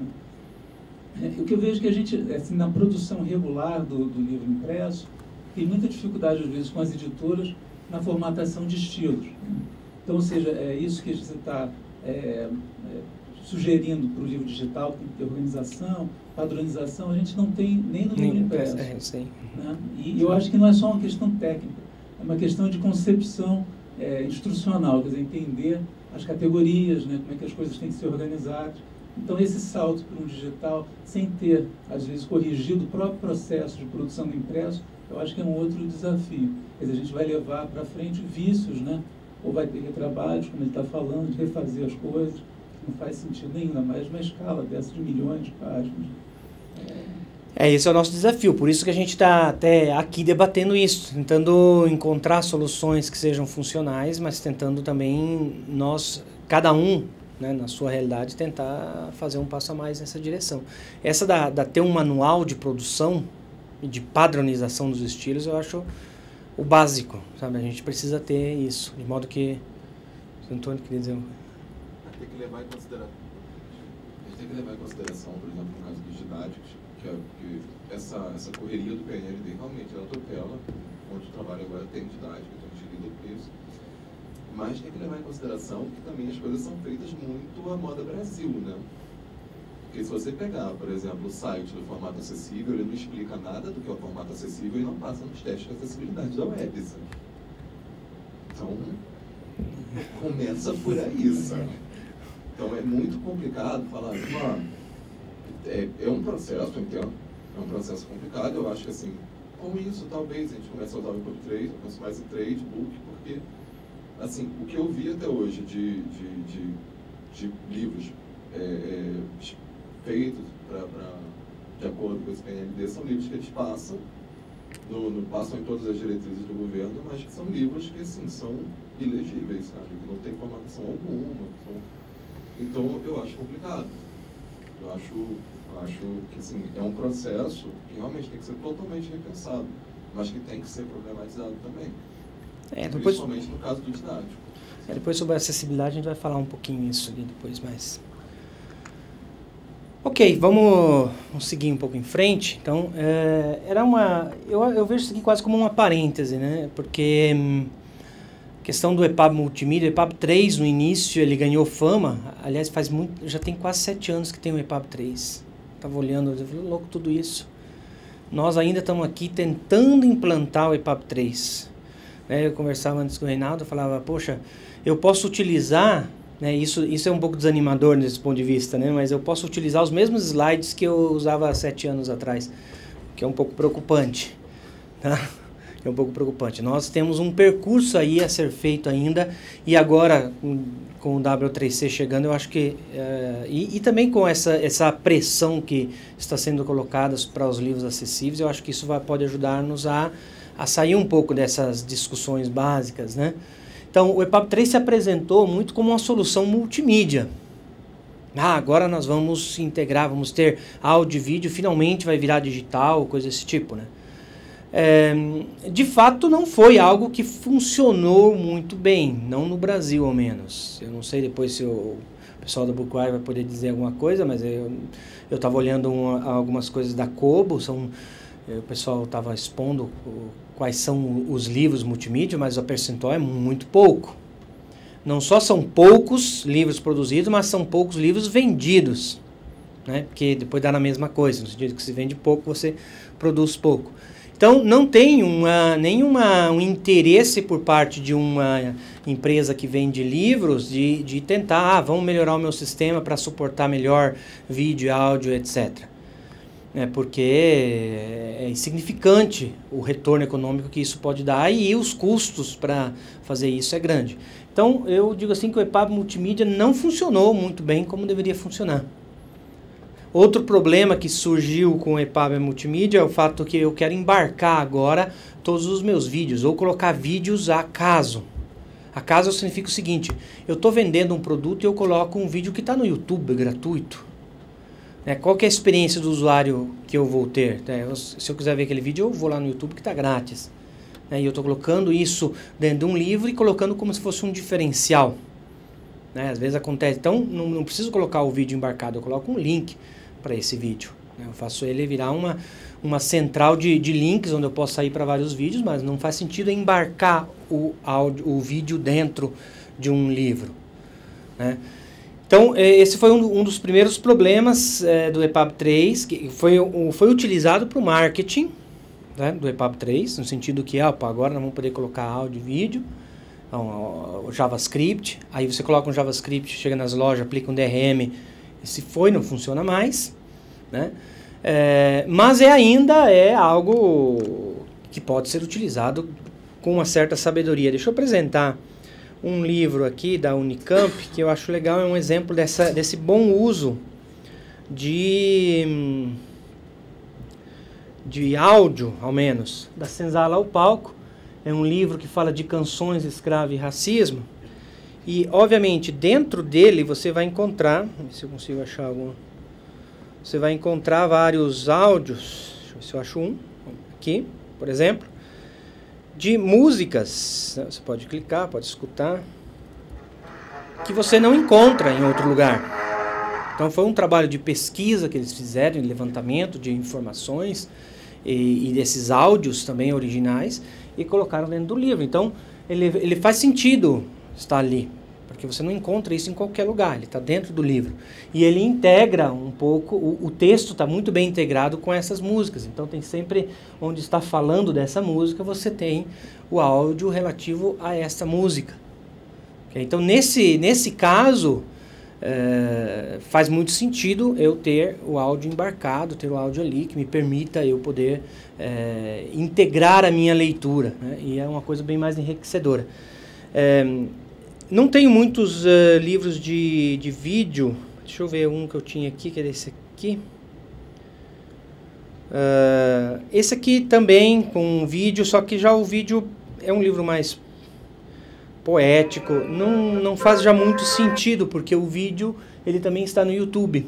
Né? O que eu vejo que a gente, assim, na produção regular do livro impresso, tem muita dificuldade, às vezes, com as editoras na formatação de estilos. Então, ou seja, é isso que você está sugerindo para o livro digital, tem que ter organização, padronização, a gente não tem nem no livro impresso. Né? E eu acho que não é só uma questão técnica, é uma questão de concepção instrucional, quer dizer, entender as categorias, né, como é que as coisas têm que ser organizadas. Então, esse salto para um digital, sem ter, às vezes, corrigido o próprio processo de produção do impresso, eu acho que é um outro desafio. Quer dizer, a gente vai levar para frente vícios, né? Ou vai ter retrabalhos, como ele está falando, de refazer as coisas. Não faz sentido nenhum, ainda mais uma escala dessa de milhões de páginas. Esse é o nosso desafio, por isso que a gente está até aqui debatendo isso, tentando encontrar soluções que sejam funcionais, mas tentando também cada um, né, na sua realidade, tentar fazer um passo a mais nessa direção. Essa da ter um manual de produção e de padronização dos estilos, eu acho o básico, sabe? A gente precisa ter isso, de modo que... O Antônio queria dizer... Tem que levar em consideração, por exemplo, no caso dos didáticos, que essa correria do PNLD realmente atropela, onde o trabalho agora tem didática, então a gente lida com isso. Mas tem que levar em consideração que também as coisas são feitas muito à moda Brasil, né? Porque se você pegar, por exemplo, o site do formato acessível, ele não explica nada do que é o formato acessível e não passa nos testes de acessibilidade da web, sabe? Então, começa por aí, sabe? Então é muito complicado falar, é um processo, eu entendo, é um processo complicado. Eu acho que assim, com isso talvez a gente comece a usar o Code 3, eu penso mais em trade, book, porque assim, o que eu vi até hoje de livros feitos de acordo com esse PNLD são livros que eles passam passam em todas as diretrizes do governo, mas que são livros que, assim, são ilegíveis, sabe? Que não tem formatação alguma. Então, eu acho complicado. Eu acho que, assim, é um processo que realmente tem que ser totalmente repensado, mas que tem que ser problematizado também. Principalmente no caso do didático. Depois sobre a acessibilidade a gente vai falar um pouquinho isso ali depois, mas... Ok, vamos seguir um pouco em frente. Então, eu vejo isso aqui quase como uma parêntese, né? Porque a questão do EPUB Multimídia, o EPUB 3 no início ele ganhou fama, aliás já tem quase 7 anos que tem o EPUB 3. Estava olhando, eu falei, louco tudo isso. Nós ainda estamos aqui tentando implantar o EPUB 3. Eu conversava antes com o Reinaldo, eu falava, poxa, eu posso utilizar... Isso é um pouco desanimador nesse ponto de vista, né? Mas eu posso utilizar os mesmos slides que eu usava há 7 anos atrás, que é um pouco preocupante. Tá? É um pouco preocupante. Nós temos um percurso aí a ser feito ainda, e agora com o W3C chegando, eu acho que... e também com essa pressão que está sendo colocada para os livros acessíveis, eu acho que isso pode ajudar-nos a sair um pouco dessas discussões básicas, né? Então, o EPUB 3 se apresentou muito como uma solução multimídia. Agora nós vamos integrar, vamos ter áudio e vídeo, finalmente vai virar digital, coisa desse tipo, né? De fato, não foi algo que funcionou muito bem, não no Brasil, ao menos. Eu não sei depois se o pessoal da Bookwire vai poder dizer alguma coisa, mas eu estava olhando algumas coisas da Kobo, o pessoal estava expondo quais são os livros multimídia, mas o percentual é muito pouco. Não só são poucos livros produzidos, mas são poucos livros vendidos, né? Porque depois dá na mesma coisa, no sentido que se vende pouco, você produz pouco. Então, não tem um interesse por parte de uma empresa que vende livros de tentar, vamos melhorar o meu sistema para suportar melhor vídeo, áudio, etc. Porque é insignificante o retorno econômico que isso pode dar e os custos para fazer isso é grande. Então, eu digo assim que o EPUB Multimídia não funcionou muito bem como deveria funcionar. Outro problema que surgiu com o EPUB Multimídia é o fato que eu quero embarcar agora todos os meus vídeos, ou colocar vídeos a caso. A caso significa o seguinte, eu estou vendendo um produto e eu coloco um vídeo que está no YouTube gratuito. Qual que é a experiência do usuário que eu vou ter? Se eu quiser ver aquele vídeo, eu vou lá no YouTube que está grátis. E eu estou colocando isso dentro de um livro e colocando como se fosse um diferencial. Às vezes acontece. Então, não preciso colocar o vídeo embarcado, eu coloco um link para esse vídeo. Eu faço ele virar uma central de links, onde eu posso sair para vários vídeos, mas não faz sentido embarcar o vídeo dentro de um livro. Então, esse foi um dos primeiros problemas do EPUB 3, que foi utilizado para o marketing, do EPUB 3, no sentido que agora nós vamos poder colocar áudio e vídeo, o JavaScript, aí você coloca um JavaScript, chega nas lojas, aplica um DRM, não funciona mais, mas ainda é algo que pode ser utilizado com uma certa sabedoria. Deixa eu apresentar um livro aqui da Unicamp, que eu acho legal, é um exemplo desse bom uso de áudio, ao menos, da Senzala ao Palco. É um livro que fala de canções, escravo e racismo. E, obviamente, dentro dele você vai encontrar, vamos ver se eu consigo achar algum. Você vai encontrar vários áudios, deixa eu ver se eu acho um, aqui, por exemplo, de músicas, você pode clicar, pode escutar, que você não encontra em outro lugar. Então foi um trabalho de pesquisa que eles fizeram, de levantamento de informações e desses áudios também originais, e colocaram dentro do livro. Então ele faz sentido estar ali, porque você não encontra isso em qualquer lugar, ele está dentro do livro. E ele integra um pouco, o texto está muito bem integrado com essas músicas, então tem sempre, onde está falando dessa música, você tem o áudio relativo a essa música. Okay? Então nesse caso, faz muito sentido eu ter o áudio embarcado, ter o áudio ali, que me permita eu poder integrar a minha leitura, e é uma coisa bem mais enriquecedora. Não tenho muitos livros de vídeo. Deixa eu ver um que eu tinha aqui, que é esse aqui. Esse aqui também com vídeo, só que já o vídeo é um livro mais poético, não faz já muito sentido, porque o vídeo ele também está no YouTube.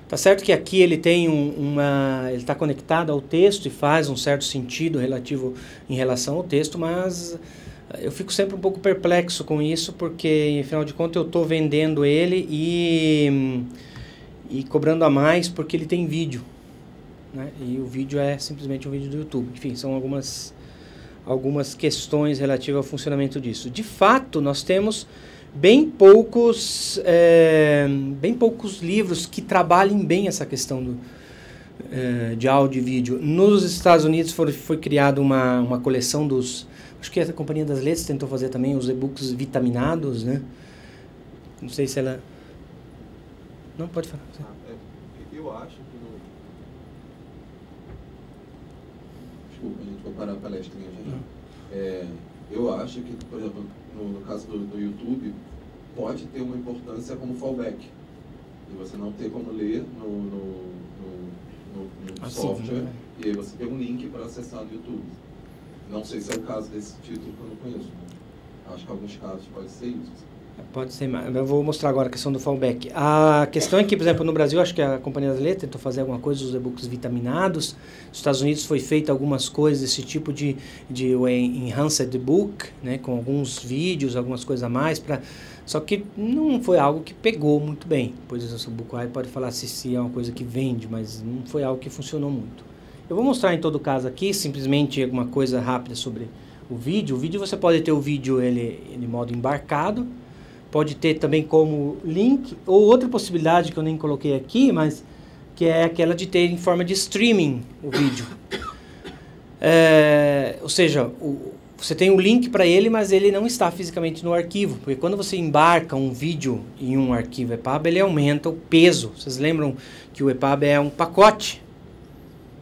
Tá certo que aqui ele tem ele está conectado ao texto e faz um certo sentido em relação ao texto, mas eu fico sempre um pouco perplexo com isso, porque afinal de contas eu estou vendendo ele e cobrando a mais porque ele tem vídeo, né? E o vídeo é simplesmente um vídeo do YouTube. Enfim, são algumas questões relativas ao funcionamento disso. De fato, nós temos bem poucos livros que trabalhem bem essa questão de áudio e vídeo. Nos Estados Unidos foi criada uma coleção acho que a Companhia das Letras tentou fazer também os e-books vitaminados, né? Não sei se ela... Não, pode falar. Eu acho que Desculpa, a gente vai parar a palestrinha já. Eu acho que, por exemplo, no caso do YouTube, pode ter uma importância como fallback. E você não ter como ler no software, e aí você tem um link para acessar no YouTube. Não sei se é o caso desse título que eu não conheço. Acho que em alguns casos pode ser isso. Pode ser, mas eu vou mostrar agora a questão do fallback. A questão é que, por exemplo, no Brasil, acho que a Companhia das Letras tentou fazer alguma coisa dos e-books vitaminados. Nos Estados Unidos foi feita algumas coisas desse tipo de enhanced book, né, com alguns vídeos, algumas coisas a mais, só que não foi algo que pegou muito bem. Pois o Bookeye pode falar se é uma coisa que vende, mas não foi algo que funcionou muito. Eu vou mostrar em todo caso aqui, simplesmente alguma coisa rápida sobre o vídeo. O vídeo você pode ter o vídeo ele em modo embarcado, pode ter também como link, ou outra possibilidade que eu nem coloquei aqui, mas que é aquela de ter em forma de streaming o vídeo. Ou seja, você tem um link para ele, mas ele não está fisicamente no arquivo, porque quando você embarca um vídeo em um arquivo EPUB, ele aumenta o peso. Vocês lembram que o EPUB é um pacote?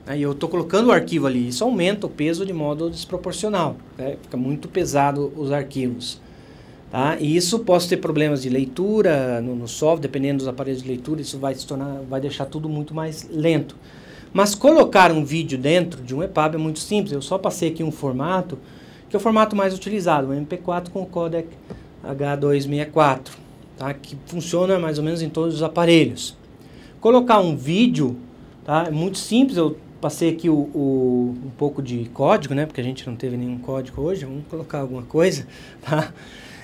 Aí eu estou colocando o arquivo ali, isso aumenta o peso de modo desproporcional, né? Fica muito pesado os arquivos. Tá? E isso pode ter problemas de leitura no software, dependendo dos aparelhos de leitura, isso vai deixar tudo muito mais lento. Mas colocar um vídeo dentro de um EPUB é muito simples. Eu só passei aqui um formato, que é o formato mais utilizado, o MP4 com o codec H264, tá? Que funciona mais ou menos em todos os aparelhos. Colocar um vídeo, tá? É muito simples. Eu passei aqui um pouco de código, né? Porque a gente não teve nenhum código hoje, vamos colocar alguma coisa, tá?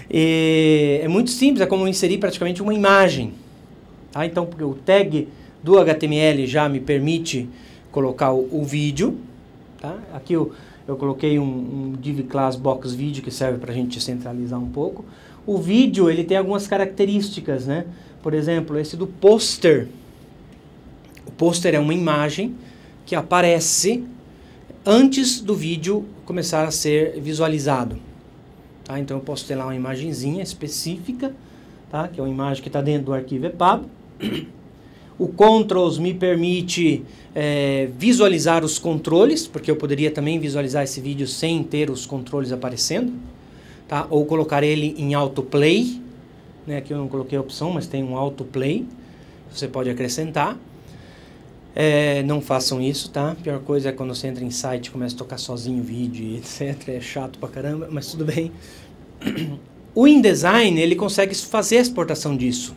É muito simples, é como inserir praticamente uma imagem. Tá? Então, porque o tag do HTML já me permite colocar o vídeo. Tá? Aqui eu coloquei um div class box video que serve para a gente centralizar um pouco. O vídeo ele tem algumas características, né? Por exemplo, esse do pôster. O pôster é uma imagem que aparece antes do vídeo começar a ser visualizado. Tá? Então eu posso ter lá uma imagenzinha específica, tá? Que é uma imagem que está dentro do arquivo EPUB. O controls me permite visualizar os controles, porque eu poderia também visualizar esse vídeo sem ter os controles aparecendo, tá? Ou colocar ele em autoplay, né? Aqui eu não coloquei a opção, mas tem um autoplay, você pode acrescentar. Não façam isso, tá? A pior coisa é quando você entra em site e começa a tocar sozinho o vídeo, etc. É chato pra caramba, mas tudo bem. O InDesign, ele consegue fazer a exportação disso.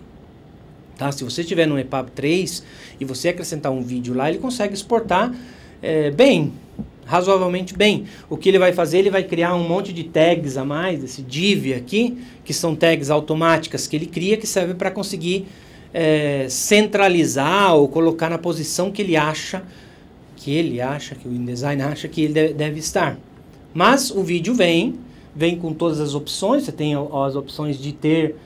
Tá? Se você estiver no EPUB 3 e você acrescentar um vídeo lá, ele consegue exportar bem, razoavelmente bem. O que ele vai fazer? Ele vai criar um monte de tags a mais, esse div aqui, que são tags automáticas que ele cria, que serve para conseguir centralizar ou colocar na posição que ele acha, que o InDesign acha que ele deve estar. Mas o vídeo vem com todas as opções. Você tem as opções de ter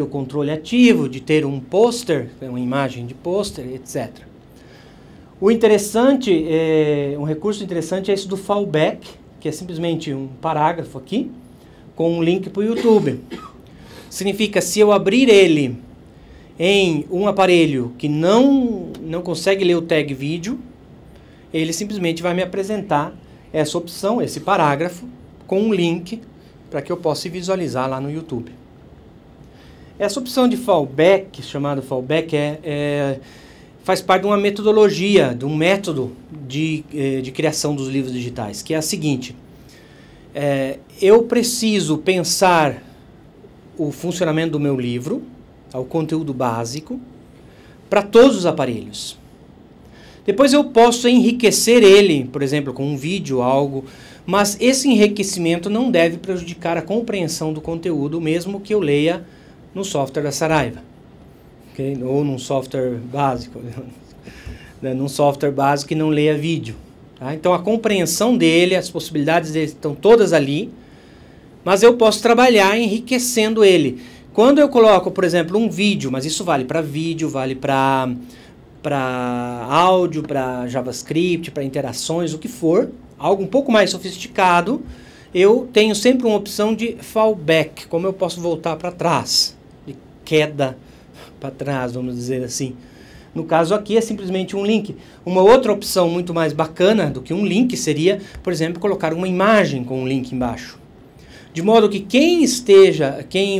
o controle ativo, de ter um pôster, uma imagem de pôster, etc. O interessante, um recurso interessante é esse do fallback, que é simplesmente um parágrafo aqui, com um link para o YouTube. Significa, se eu abrir ele em um aparelho que não consegue ler o tag vídeo, ele simplesmente vai me apresentar essa opção, esse parágrafo, com um link para que eu possa visualizar lá no YouTube. Essa opção de fallback, chamado fallback, faz parte de uma metodologia, de um método de criação dos livros digitais, que é a seguinte: eu preciso pensar o funcionamento do meu livro, o conteúdo básico, para todos os aparelhos. Depois eu posso enriquecer ele, por exemplo, com um vídeo, algo, mas esse enriquecimento não deve prejudicar a compreensão do conteúdo, mesmo que eu leia no software da Saraiva, okay? Ou num software básico, num software básico que não leia vídeo. Tá? Então a compreensão dele, as possibilidades dele estão todas ali, mas eu posso trabalhar enriquecendo ele. Quando eu coloco, por exemplo, um vídeo, mas isso vale para vídeo, vale para áudio, para JavaScript, para interações, o que for, algo um pouco mais sofisticado, eu tenho sempre uma opção de fallback, como eu posso voltar para trás, de queda para trás, vamos dizer assim. No caso aqui é simplesmente um link. Uma outra opção muito mais bacana do que um link seria, por exemplo, colocar uma imagem com um link embaixo. De modo que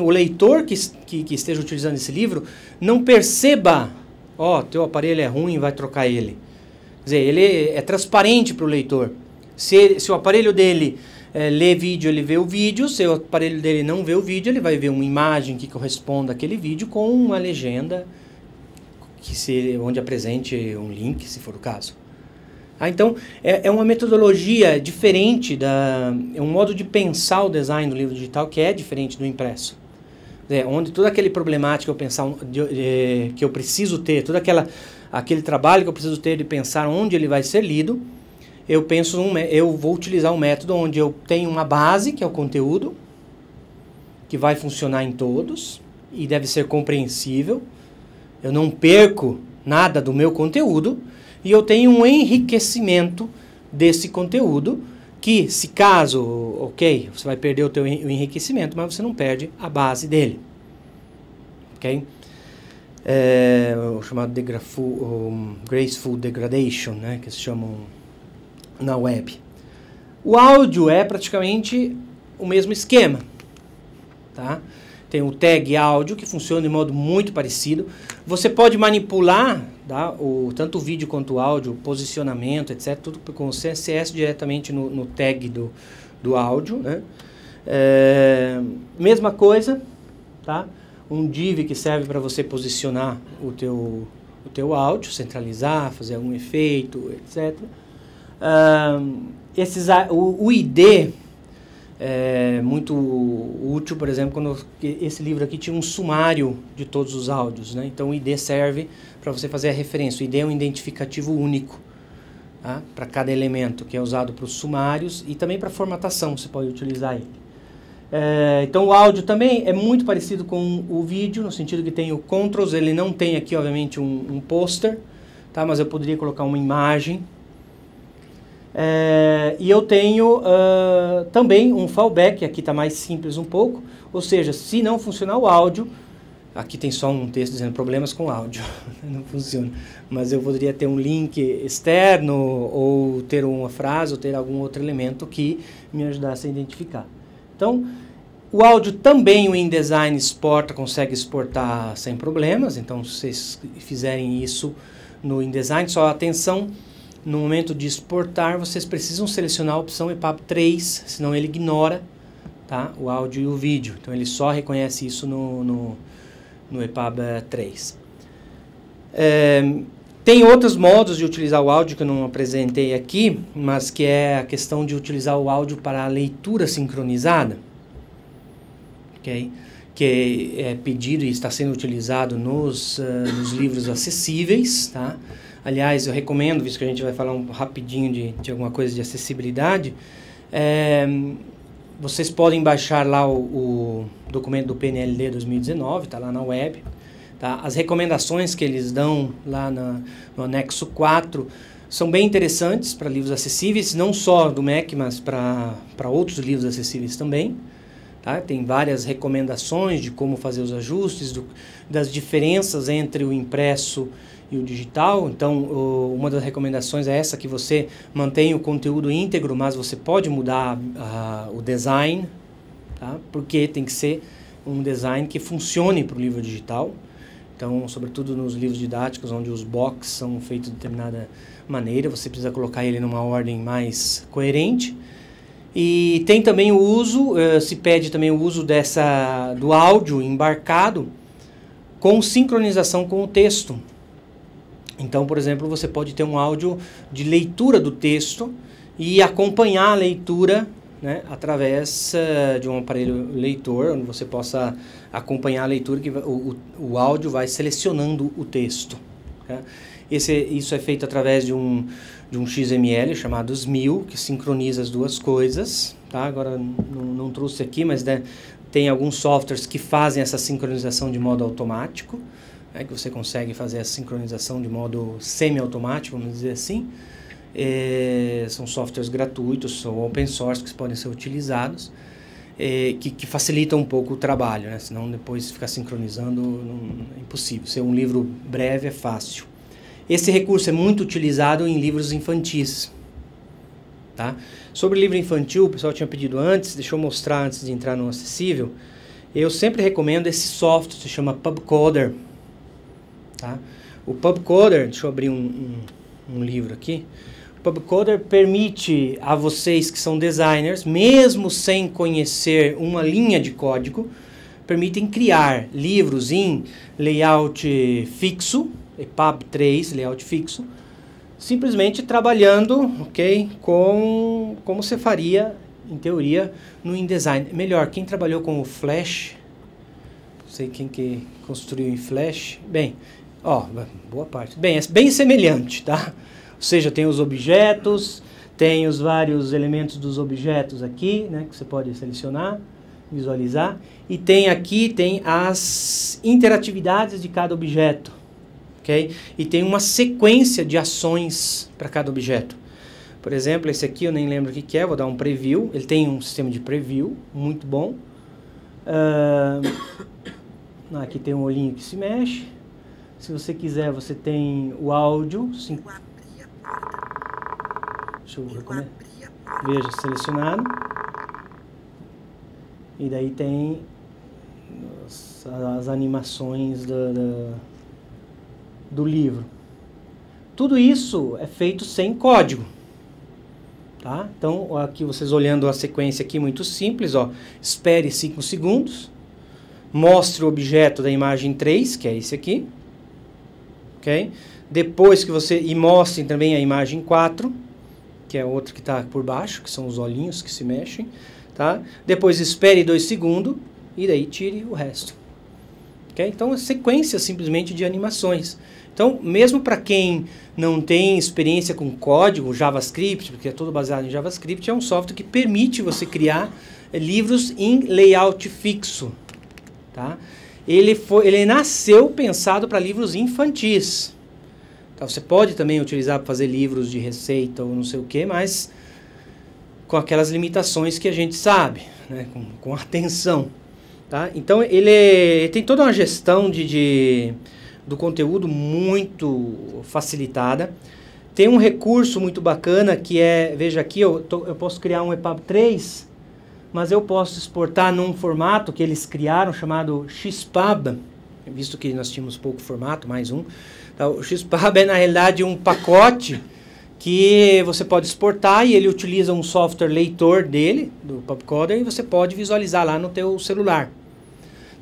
o leitor que esteja utilizando esse livro não perceba, teu aparelho é ruim, vai trocar ele. Quer dizer, ele é transparente para o leitor. Se o aparelho dele lê vídeo, ele vê o vídeo. Se o aparelho dele não vê o vídeo, ele vai ver uma imagem que corresponda àquele vídeo com uma legenda onde apresente um link, se for o caso. Então, é uma metodologia diferente, é um modo de pensar o design do livro digital que é diferente do impresso. Onde toda aquele problemática que eu preciso ter, aquele trabalho que eu preciso ter de pensar onde ele vai ser lido, eu vou utilizar um método onde eu tenho uma base, que é o conteúdo, que vai funcionar em todos e deve ser compreensível. Eu não perco nada do meu conteúdo e eu tenho um enriquecimento desse conteúdo que, se caso, você vai perder o enriquecimento, mas você não perde a base dele. Ok? O chamado Graceful Degradation, né, que se chamam na web. O áudio é praticamente o mesmo esquema. Tá? Tem o tag áudio, que funciona de modo muito parecido. Você pode manipular, tá, tanto o vídeo quanto o áudio, o posicionamento, etc., tudo com o CSS diretamente no tag do áudio. Né? Mesma coisa, tá? Um div que serve para você posicionar o teu áudio, centralizar, fazer algum efeito, etc. O ID é muito útil, por exemplo, quando esse livro aqui tinha um sumário de todos os áudios, né? Então o ID serve para você fazer a referência. O ID é um identificativo único, tá? Para cada elemento, que é usado para os sumários e também para formatação, você pode utilizar ele. Então o áudio também é muito parecido com o vídeo, no sentido que tem o controls, ele não tem aqui obviamente um pôster, tá? Mas eu poderia colocar uma imagem. E eu tenho também um fallback, aqui está mais simples um pouco, ou seja, se não funcionar o áudio, aqui tem só um texto dizendo problemas com áudio, não funciona, mas eu poderia ter um link externo, ou ter uma frase, ou ter algum outro elemento que me ajudasse a identificar. Então, o áudio também o InDesign consegue exportar sem problemas, então se vocês fizerem isso no InDesign, só atenção, no momento de exportar, vocês precisam selecionar a opção EPUB 3, senão ele ignora, tá, o áudio e o vídeo. Então ele só reconhece isso no EPUB 3. Tem outros modos de utilizar o áudio que eu não apresentei aqui, mas que é a questão de utilizar o áudio para a leitura sincronizada, okay? Que é pedido e está sendo utilizado nos livros acessíveis, tá? Aliás, eu recomendo, visto que a gente vai falar rapidinho de alguma coisa de acessibilidade, vocês podem baixar lá o documento do PNLD 2019, está lá na web. Tá? As recomendações que eles dão lá no anexo 4 são bem interessantes para livros acessíveis, não só do MEC, mas para outros livros acessíveis também. Tá? Tem várias recomendações de como fazer os ajustes, das diferenças entre o impresso e o digital. Então, uma das recomendações é essa, que você mantenha o conteúdo íntegro, mas você pode mudar o design, tá? Porque tem que ser um design que funcione para o livro digital. Então, sobretudo nos livros didáticos, onde os boxes são feitos de determinada maneira, você precisa colocar ele numa ordem mais coerente. E tem também o uso, se pede também o uso do áudio embarcado com sincronização com o texto. Então, por exemplo, você pode ter um áudio de leitura do texto e acompanhar a leitura, né, através de um aparelho leitor, onde você possa acompanhar a leitura, que o áudio vai selecionando o texto. Tá? Isso é feito através de um XML chamado SMIL, que sincroniza as duas coisas. Tá? Agora não trouxe aqui, mas né, tem alguns softwares que fazem essa sincronização de modo automático, né, que você consegue fazer a sincronização de modo semi-automático, vamos dizer assim. São softwares gratuitos, são open source, que podem ser utilizados, que facilitam um pouco o trabalho, né? Senão depois ficar sincronizando é impossível. Ser um livro breve é fácil. Esse recurso é muito utilizado em livros infantis. Tá? Sobre livro infantil, o pessoal tinha pedido antes, deixa eu mostrar antes de entrar no acessível. Eu sempre recomendo esse software, se chama PubCoder. Tá? O PubCoder, deixa eu abrir um livro aqui. O PubCoder permite a vocês que são designers, mesmo sem conhecer uma linha de código, permitem criar livros em layout fixo, EPUB 3, layout fixo, simplesmente trabalhando, ok, como você faria, em teoria, no InDesign. Melhor, quem trabalhou com o Flash, não sei quem que construiu em Flash, bem, boa parte. Bem, é bem semelhante, tá? Ou seja, tem os objetos, tem os vários elementos dos objetos aqui, né, que você pode selecionar, visualizar, e tem aqui as interatividades de cada objeto, ok? E tem uma sequência de ações para cada objeto. Por exemplo, esse aqui eu nem lembro o que é, vou dar um preview, ele tem um sistema de preview muito bom. Aqui tem um olhinho que se mexe. Se você quiser, você tem o áudio. Sim. Deixa eu recomendar. Veja, selecionado. E daí tem as animações do livro. Tudo isso é feito sem código. Tá? Então, aqui vocês olhando a sequência aqui, muito simples. Espere 5 segundos. Mostre o objeto da imagem 3, que é esse aqui. Okay? Depois que e mostrem também a imagem 4, que é outra que está por baixo, que são os olhinhos que se mexem. Tá? Depois espere 2 segundos e daí tire o resto. Okay? Então, é sequência simplesmente de animações. Então, mesmo para quem não tem experiência com código, JavaScript, porque é todo baseado em JavaScript, é um software que permite você criar livros em layout fixo. Tá? Ele nasceu pensado para livros infantis. Então, você pode também utilizar para fazer livros de receita ou não sei o que, mas com aquelas limitações que a gente sabe, né? com atenção. Tá? Então, ele tem toda uma gestão do conteúdo muito facilitada. Tem um recurso muito bacana que veja aqui, eu posso criar um EPUB 3, mas eu posso exportar num formato que eles criaram, chamado XPub, visto que nós tínhamos pouco formato, mais um. Então, o XPub é, na realidade, um pacote que você pode exportar e ele utiliza um software leitor dele, do PubCoder, e você pode visualizar lá no teu celular.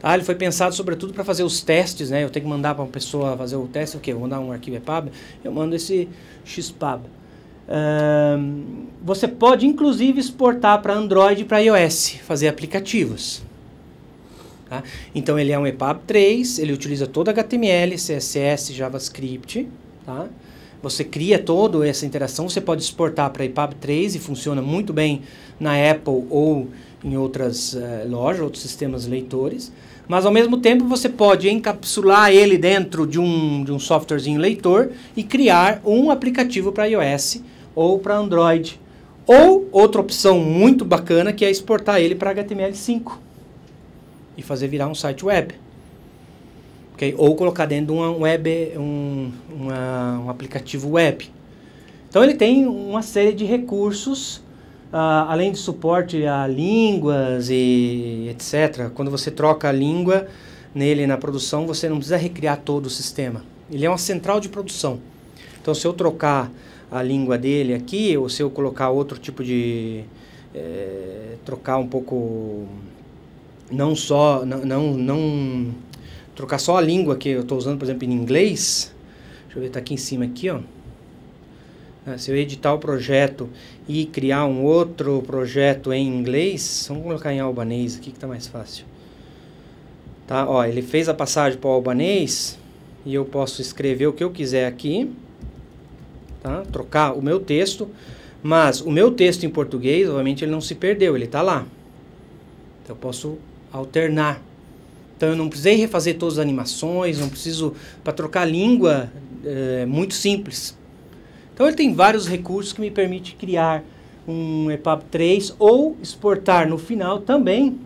Tá? Ele foi pensado, sobretudo, para fazer os testes, né? Eu tenho que mandar para uma pessoa fazer o teste, eu vou mandar um arquivo EPUB, eu mando esse XPub. Você pode, inclusive, exportar para Android e para iOS, fazer aplicativos. Tá? Então, ele é um EPUB 3, ele utiliza todo HTML, CSS, JavaScript. Tá? Você cria toda essa interação, você pode exportar para EPUB 3 e funciona muito bem na Apple ou em outras lojas, outros sistemas leitores. Mas, ao mesmo tempo, você pode encapsular ele dentro de um softwarezinho leitor e criar um aplicativo para iOS ou para Android. Ou, outra opção muito bacana, que é exportar ele para HTML5 e fazer virar um site web. Okay? Ou colocar dentro de um aplicativo web. Então, ele tem uma série de recursos, além de suporte a línguas e etc. Quando você troca a língua, nele na produção, você não precisa recriar todo o sistema. Ele é uma central de produção. Então, se eu trocar a língua dele aqui, ou se eu colocar outro tipo de... trocar um pouco... Não trocar só a língua que eu estou usando, por exemplo, em inglês. Deixa eu ver, está aqui em cima, aqui, ó. Se eu editar o projeto e criar um outro projeto em inglês, vamos colocar em albanês aqui que está mais fácil. Tá? Ó, ele fez a passagem para o albanês e eu posso escrever o que eu quiser aqui, tá? Trocar o meu texto, mas o meu texto em português, obviamente, ele não se perdeu, ele está lá. Então eu posso alternar. Então eu não precisei refazer todas as animações, não preciso, para trocar a língua, muito simples. Então ele tem vários recursos que me permitem criar um EPUB 3 ou exportar no final também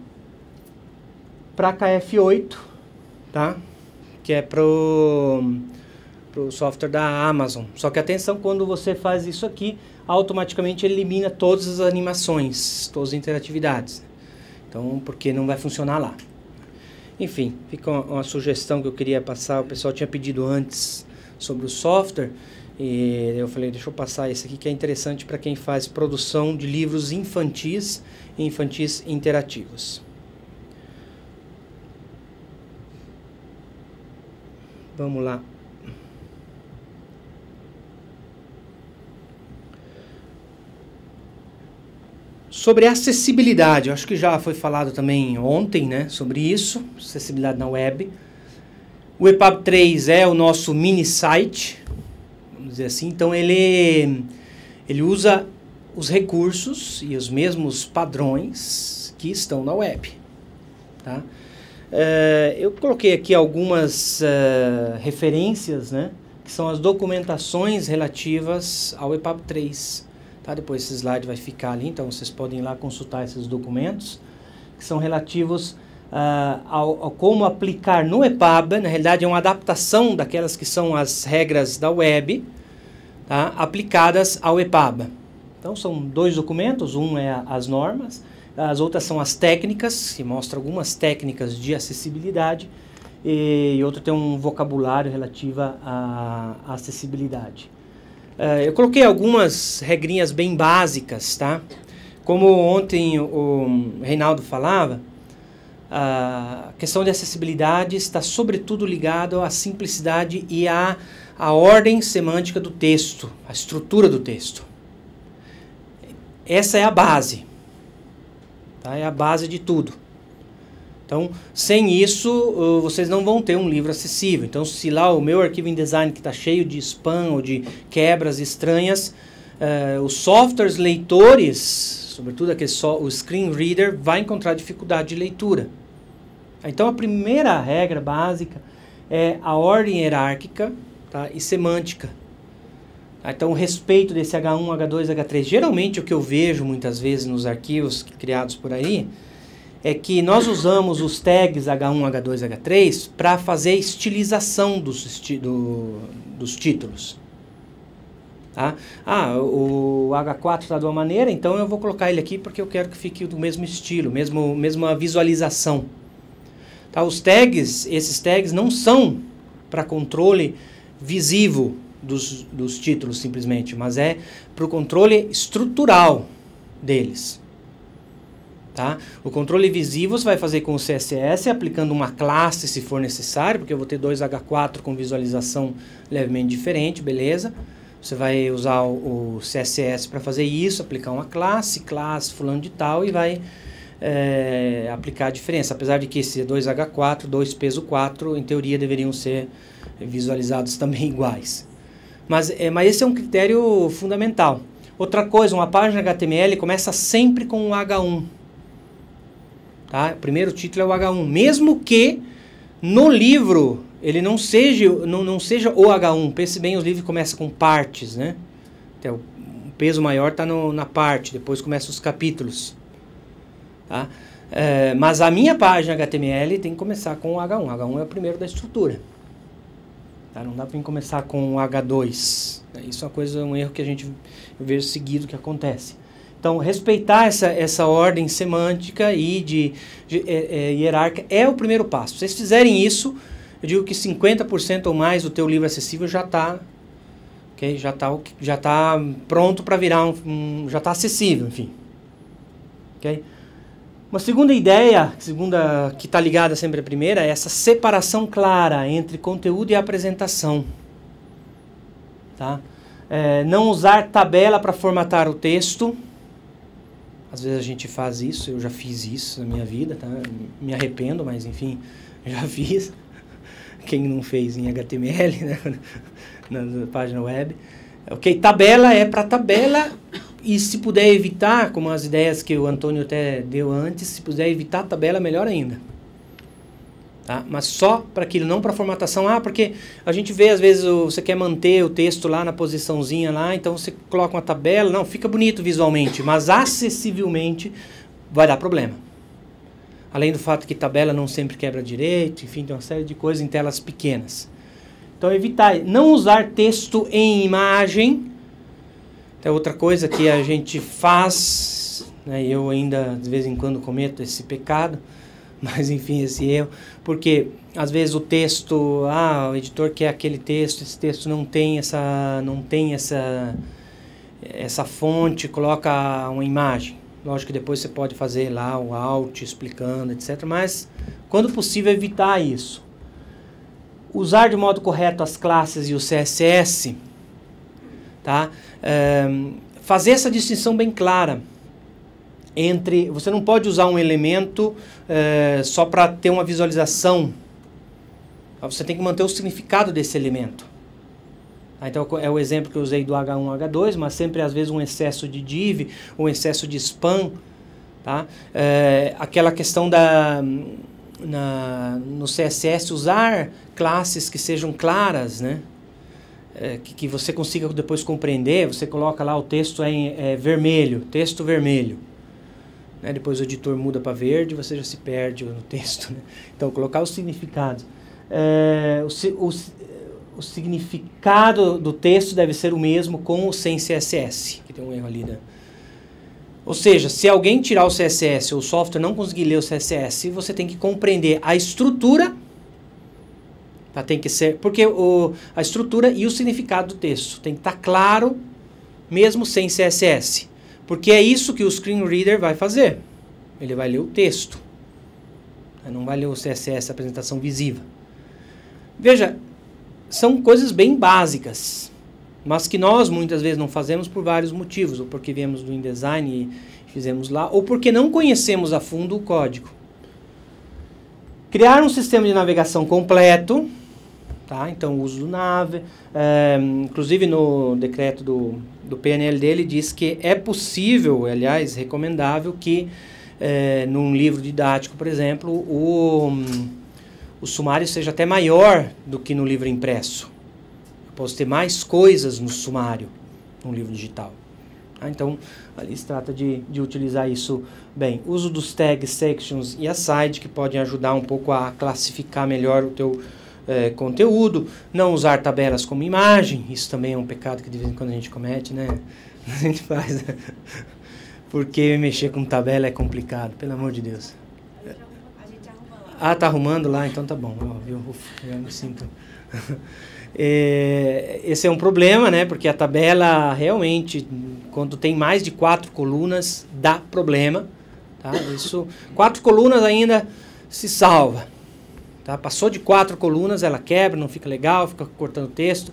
para KF8, tá? Que é pro software da Amazon. Só que atenção, quando você faz isso aqui, automaticamente ele elimina todas as animações, todas as interatividades. Então, porque não vai funcionar lá. Enfim, fica uma sugestão que eu queria passar. O pessoal tinha pedido antes sobre o software. E eu falei, deixa eu passar esse aqui que é interessante para quem faz produção de livros infantis e infantis interativos. Vamos lá. Sobre acessibilidade, eu acho que já foi falado também ontem, né, sobre isso, acessibilidade na web. O EPUB 3 é o nosso mini site, vamos dizer assim, então ele usa os recursos e os mesmos padrões que estão na web. Tá? Eu coloquei aqui algumas referências, né, que são as documentações relativas ao EPUB 3. Tá? Depois esse slide vai ficar ali, então vocês podem ir lá consultar esses documentos, que são relativos ao como aplicar no EPUB. Na realidade é uma adaptação daquelas que são as regras da web, tá? Aplicadas ao EPUB. Então são dois documentos, um é as normas, as outras são as técnicas, que mostra algumas técnicas de acessibilidade, e outro tem um vocabulário relativo à acessibilidade. Eu coloquei algumas regrinhas bem básicas, tá? Como ontem o Reinaldo falava, a questão de acessibilidade está sobretudo ligado à simplicidade e à ordem semântica do texto, à estrutura do texto. Essa é a base, tá? É a base de tudo. Então, sem isso, vocês não vão ter um livro acessível. Então, se lá o meu arquivo InDesign que está cheio de spam ou de quebras estranhas, os softwares leitores, sobretudo o screen reader, vai encontrar dificuldade de leitura. Então, a primeira regra básica é a ordem hierárquica, tá, e semântica. Então, o respeito desse H1, H2, H3. Geralmente, o que eu vejo muitas vezes nos arquivos criados por aí, é que nós usamos os tags H1, H2, H3 para fazer a estilização dos títulos. Tá? O H4 está de uma maneira, então eu vou colocar ele aqui porque eu quero que fique do mesmo estilo, mesma visualização. Tá? Esses tags não são para controle visível dos títulos simplesmente, mas é para o controle estrutural deles. Tá? O controle visível você vai fazer com o CSS, aplicando uma classe se for necessário, porque eu vou ter dois H4 com visualização levemente diferente, beleza? Você vai usar o CSS para fazer isso, aplicar uma classe fulano de tal, e vai aplicar a diferença. Apesar de que esse 2H4, 2 peso 4, em teoria deveriam ser visualizados também iguais. Mas esse é um critério fundamental. Outra coisa, uma página HTML começa sempre com um H1. Tá? O primeiro título é o H1, mesmo que no livro ele não seja o H1. Pense bem, os livros começam com partes, né? Então, o peso maior está na parte, depois começam os capítulos. Tá? Mas a minha página HTML tem que começar com o H1. H1 é o primeiro da estrutura. Tá? Não dá para começar com o H2. Isso é um erro que a gente vê seguido que acontece. Então, respeitar essa ordem semântica e hierárquica é o primeiro passo. Se vocês fizerem isso, eu digo que 50% ou mais do teu livro acessível já está já tá pronto para virar já está acessível, enfim. Okay? Uma segunda ideia, que está ligada sempre à primeira, é essa separação clara entre conteúdo e apresentação. Tá? Não usar tabela para formatar o texto. Às vezes a gente faz isso, eu já fiz isso na minha vida, tá? Me arrependo, mas enfim, já fiz. Quem não fez em HTML, né? Na página web. Ok, tabela é para tabela, e se puder evitar, como as ideias que o Antônio até deu antes, se puder evitar a tabela, melhor ainda. Tá? Mas só para aquilo, não para formatação. Porque a gente vê, às vezes, você quer manter o texto lá na posiçãozinha lá, então você coloca uma tabela, não, fica bonito visualmente, mas acessivelmente vai dar problema. Além do fato que tabela não sempre quebra direito, enfim, tem uma série de coisas em telas pequenas. Então, evitar, não usar texto em imagem. É outra coisa que a gente faz, né, eu ainda de vez em quando cometo esse pecado, mas enfim, esse erro, porque às vezes o texto, o editor quer aquele texto, esse texto não tem essa fonte, coloca uma imagem. Lógico que depois você pode fazer lá o alt explicando, etc. Mas, quando possível, evitar isso. Usar de modo correto as classes e o CSS, tá? Fazer essa distinção bem clara entre... Você não pode usar um elemento só para ter uma visualização. Você tem que manter o significado desse elemento. Então, é o exemplo que eu usei do H1, H2, mas sempre, às vezes, um excesso de div, um excesso de spam. Tá? Aquela questão no CSS, usar classes que sejam claras, né? Que você consiga depois compreender. Você coloca lá o texto em vermelho, texto vermelho. Né? Depois o editor muda para verde, você já se perde no texto. Né? Então, colocar os significados. O significado do texto deve ser o mesmo com ou sem CSS. Que tem um erro ali, né? Ou seja, se alguém tirar o CSS ou o software não conseguir ler o CSS, você tem que compreender a estrutura, tá? Tem que ser, porque a estrutura e o significado do texto tem que estar claro, mesmo sem CSS. Porque é isso que o screen reader vai fazer. Ele vai ler o texto. Não vai ler o CSS, a apresentação visível. Veja, são coisas bem básicas, mas que nós muitas vezes não fazemos por vários motivos, ou porque viemos do InDesign e fizemos lá, ou porque não conhecemos a fundo o código. Criar um sistema de navegação completo, tá? Então o uso do Nave, inclusive no decreto do PNL dele diz que é possível, aliás, recomendável que num livro didático, por exemplo, o sumário seja até maior do que no livro impresso. Eu posso ter mais coisas no sumário, no livro digital. Então, ali se trata de utilizar isso bem. Uso dos tags, sections e aside, que podem ajudar um pouco a classificar melhor o teu conteúdo. Não usar tabelas como imagem, isso também é um pecado que de vez em quando a gente comete, né? A gente faz, né? Porque mexer com tabela é complicado, pelo amor de Deus. Tá arrumando lá, então tá bom. Eu me sinto. Esse é um problema, né? Porque a tabela realmente, quando tem mais de 4 colunas, dá problema. Tá? 4 colunas ainda se salva. Tá? Passou de 4 colunas, ela quebra, não fica legal, fica cortando texto.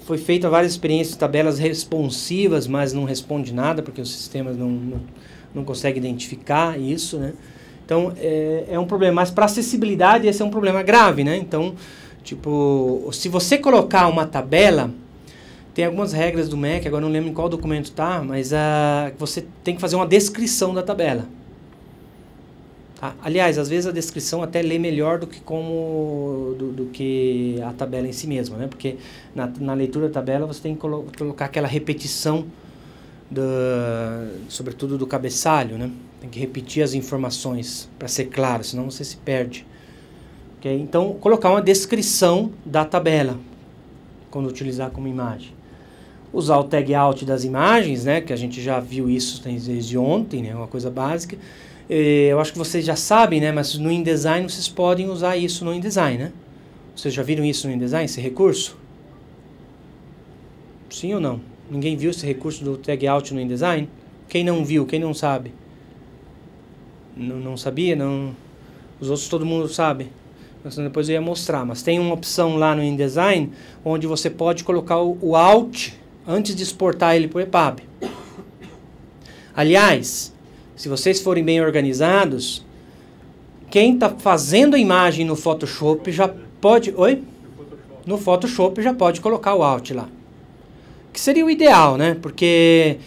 Foi feita várias experiências de tabelas responsivas, mas não responde nada, porque os sistemas não conseguem identificar isso, né? Então, é um problema. Mas para acessibilidade, esse é um problema grave, né? Então, tipo, se você colocar uma tabela, tem algumas regras do MEC, agora não lembro em qual documento está, mas você tem que fazer uma descrição da tabela. Tá? Aliás, às vezes a descrição até lê melhor do que a tabela em si mesma, né? Porque na leitura da tabela você tem que colocar aquela repetição, sobretudo do cabeçalho, né? Tem que repetir as informações para ser claro, senão você se perde. Okay? Então, colocar uma descrição da tabela, quando utilizar como imagem. usar o tag out das imagens, né, que a gente já viu isso desde ontem, né, uma coisa básica. Eu acho que vocês já sabem, né, mas no InDesign vocês podem usar isso no InDesign, né? Vocês já viram isso no InDesign, esse recurso? Sim ou não? Ninguém viu esse recurso do tag out no InDesign? Quem não viu? Quem não sabe? Não sabia? Não. Os outros todo mundo sabe. Depois eu ia mostrar. Mas tem uma opção lá no InDesign onde você pode colocar o Alt antes de exportar ele para o EPUB. Aliás, se vocês forem bem organizados, quem está fazendo a imagem no Photoshop já pode... Oi? No Photoshop já pode colocar o Alt lá. Que seria o ideal, né? Porque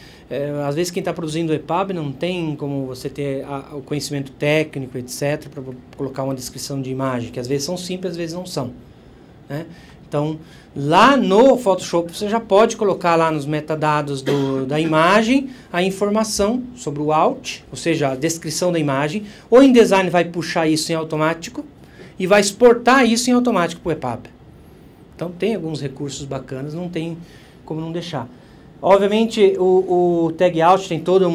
às vezes quem está produzindo o EPUB não tem como você ter o conhecimento técnico, etc., para colocar uma descrição de imagem, que às vezes são simples, às vezes não são, né? Então, lá no Photoshop você já pode colocar lá nos metadados da imagem a informação sobre o Alt, ou seja, a descrição da imagem. O InDesign vai puxar isso em automático e vai exportar isso em automático para o EPUB. Então, tem alguns recursos bacanas, não tem como não deixar. Obviamente, o tag out tem toda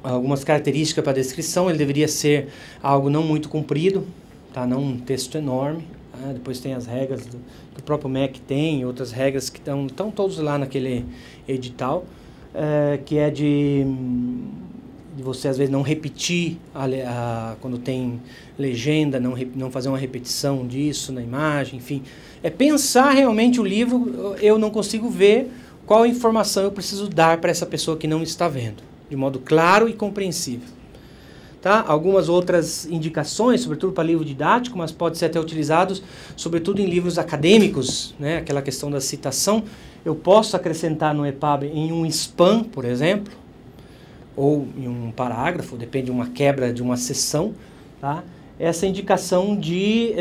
algumas características para a descrição. Ele deveria ser algo não muito comprido, tá? Não um texto enorme. Tá? Depois tem as regras que o próprio Mac tem, outras regras que estão todos lá naquele edital, que é de você às vezes não repetir quando tem legenda, não fazer uma repetição disso na imagem, enfim. É pensar realmente o livro. Eu não consigo ver qual informação eu preciso dar para essa pessoa que não está vendo, de modo claro e compreensível. Tá? Algumas outras indicações, sobretudo para livro didático, mas pode ser até utilizados, sobretudo em livros acadêmicos, né? Aquela questão da citação. Eu posso acrescentar no EPUB em um span, por exemplo, ou em um parágrafo, depende de uma quebra de uma seção, tá? Essa indicação de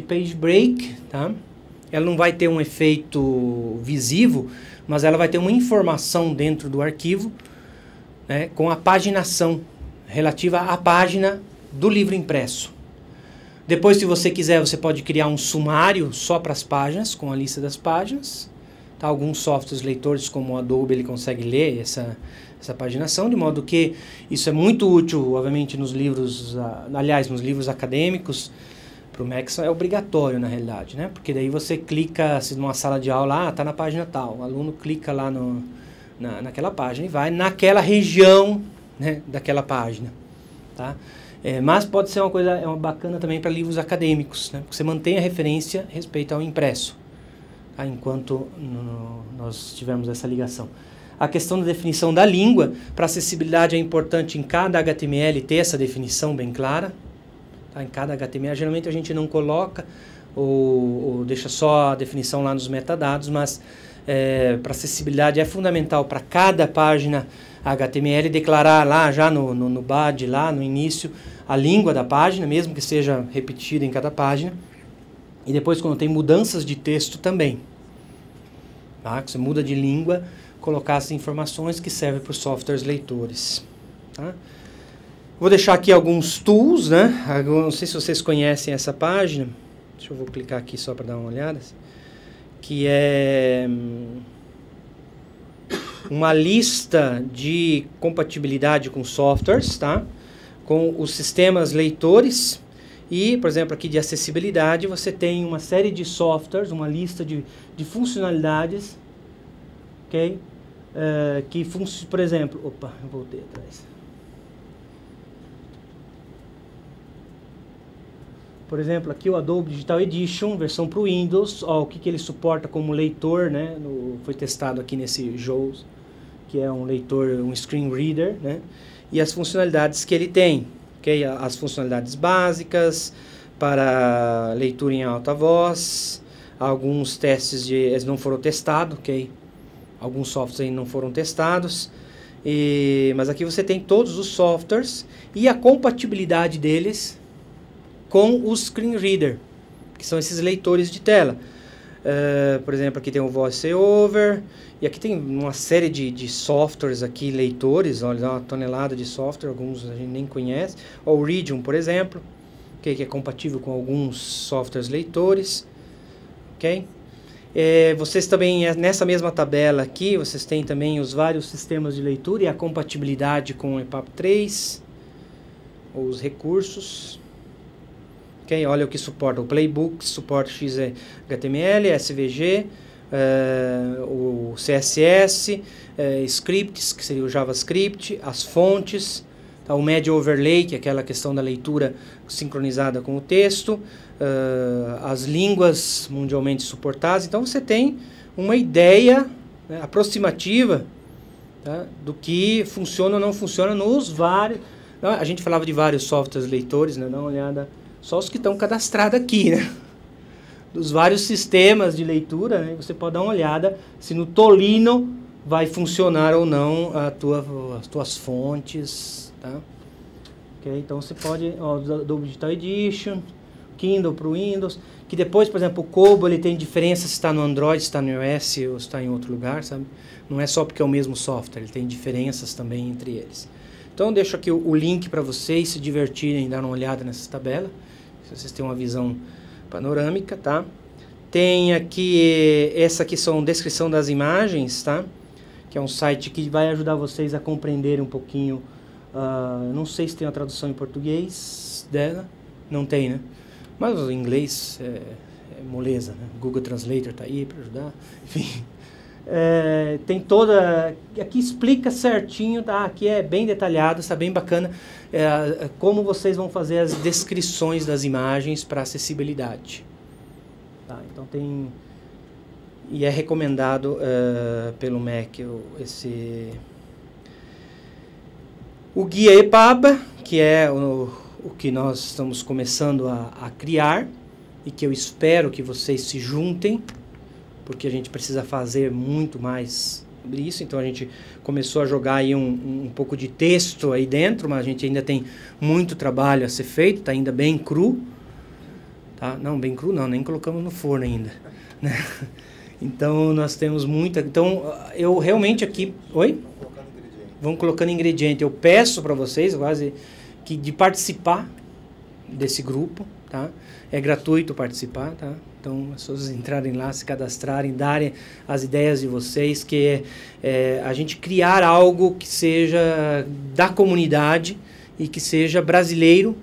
page break, tá? Ela não vai ter um efeito visível, mas ela vai ter uma informação dentro do arquivo, né, com a paginação relativa à página do livro impresso. Depois, se você quiser, você pode criar um sumário só para as páginas, com a lista das páginas. Tá? Alguns softwares leitores, como o Adobe, ele consegue ler essa paginação, de modo que isso é muito útil, obviamente, nos livros, nos livros acadêmicos. Para o Mac é obrigatório, na realidade, né? Porque daí você clica, se numa sala de aula, está na página tal, o aluno clica lá naquela página e vai naquela região, né, daquela página, tá? Mas pode ser uma coisa bacana também para livros acadêmicos, né? Porque você mantém a referência respeito ao impresso, tá? Enquanto nós tivermos essa ligação. A questão da definição da língua, para acessibilidade é importante em cada HTML ter essa definição bem clara. Tá? Em cada HTML, geralmente a gente não coloca ou deixa só a definição lá nos metadados, mas para acessibilidade é fundamental para cada página HTML declarar lá já no body, lá no início, a língua da página, mesmo que seja repetida em cada página. E depois, quando tem mudanças de texto também, tá? Você muda de língua, colocar as informações que servem para os softwares leitores. Tá? Vou deixar aqui alguns tools, né? Não sei se vocês conhecem essa página. Deixa eu vou clicar aqui só para dar uma olhada. Que é uma lista de compatibilidade com softwares, tá? Com os sistemas leitores. E, por exemplo, aqui de acessibilidade, você tem uma série de softwares, uma lista de funcionalidades, ok? Que por exemplo... Opa, eu voltei atrás. Por exemplo, aqui o Adobe Digital Edition, versão para o Windows, ó, o que ele suporta como leitor, né? Foi testado aqui nesse JAWS, que é um leitor, um screen reader, né? E as funcionalidades que ele tem, okay? As funcionalidades básicas para leitura em alta voz, alguns testes eles não foram testados, ok? Alguns softwares ainda não foram testados, mas aqui você tem todos os softwares e a compatibilidade deles com o screen reader, que são esses leitores de tela. Por exemplo, aqui tem o VoiceOver, e aqui tem uma série de softwares aqui, leitores, olha, uma tonelada de software, alguns a gente nem conhece. O Readium, por exemplo, que é compatível com alguns softwares leitores, ok? Vocês também, nessa mesma tabela aqui, vocês têm também os vários sistemas de leitura e a compatibilidade com o EPUB 3, ou os recursos. Okay? Olha o que suporta: o Playbook suporta XHTML, SVG, o CSS, scripts, que seria o JavaScript, as fontes, tá? O Media Overlay, que é aquela questão da leitura sincronizada com o texto, as línguas mundialmente suportadas. Então você tem uma ideia, né, aproximativa, tá, do que funciona ou não funciona nos vários... A gente falava de vários softwares leitores, né, dá uma olhada, só os que estão cadastrados aqui, né, dos vários sistemas de leitura, né, você pode dar uma olhada se no Tolino vai funcionar ou não as tuas fontes, tá? Okay, então você pode, Adobe Digital Edition, Kindle para o Windows, que depois, por exemplo, o Kobo, ele tem diferença se está no Android, se está no iOS ou se está em outro lugar, sabe? Não é só porque é o mesmo software, ele tem diferenças também entre eles. Então eu deixo aqui o link para vocês se divertirem e dar uma olhada nessa tabela, se vocês têm uma visão panorâmica, tá? Tem aqui, essa aqui são descrição das imagens, tá? Que é um site que vai ajudar vocês a compreenderem um pouquinho. Não sei se tem a tradução em português dela, não tem, né? Mas o inglês é moleza, né? Google Translator está aí para ajudar, enfim. Tem toda... Aqui explica certinho, tá? Aqui é bem detalhado, está bem bacana, como vocês vão fazer as descrições das imagens para acessibilidade. Tá? Então tem... E é recomendado pelo MEC o guia EPUB, que é o que nós estamos começando a criar e que eu espero que vocês se juntem, porque a gente precisa fazer muito mais sobre isso. Então a gente começou a jogar aí um pouco de texto aí dentro, mas a gente ainda tem muito trabalho a ser feito, está ainda bem cru. Tá? Não, bem cru não, nem colocamos no forno ainda, né? Então nós temos muita... Então eu realmente aqui... Oi? Vamos colocando ingrediente. Eu peço para vocês quase que de participar desse grupo, tá? É gratuito participar, tá? Então as pessoas entrarem lá, se cadastrarem, darem as ideias de vocês, que a gente criar algo que seja da comunidade e que seja brasileiro,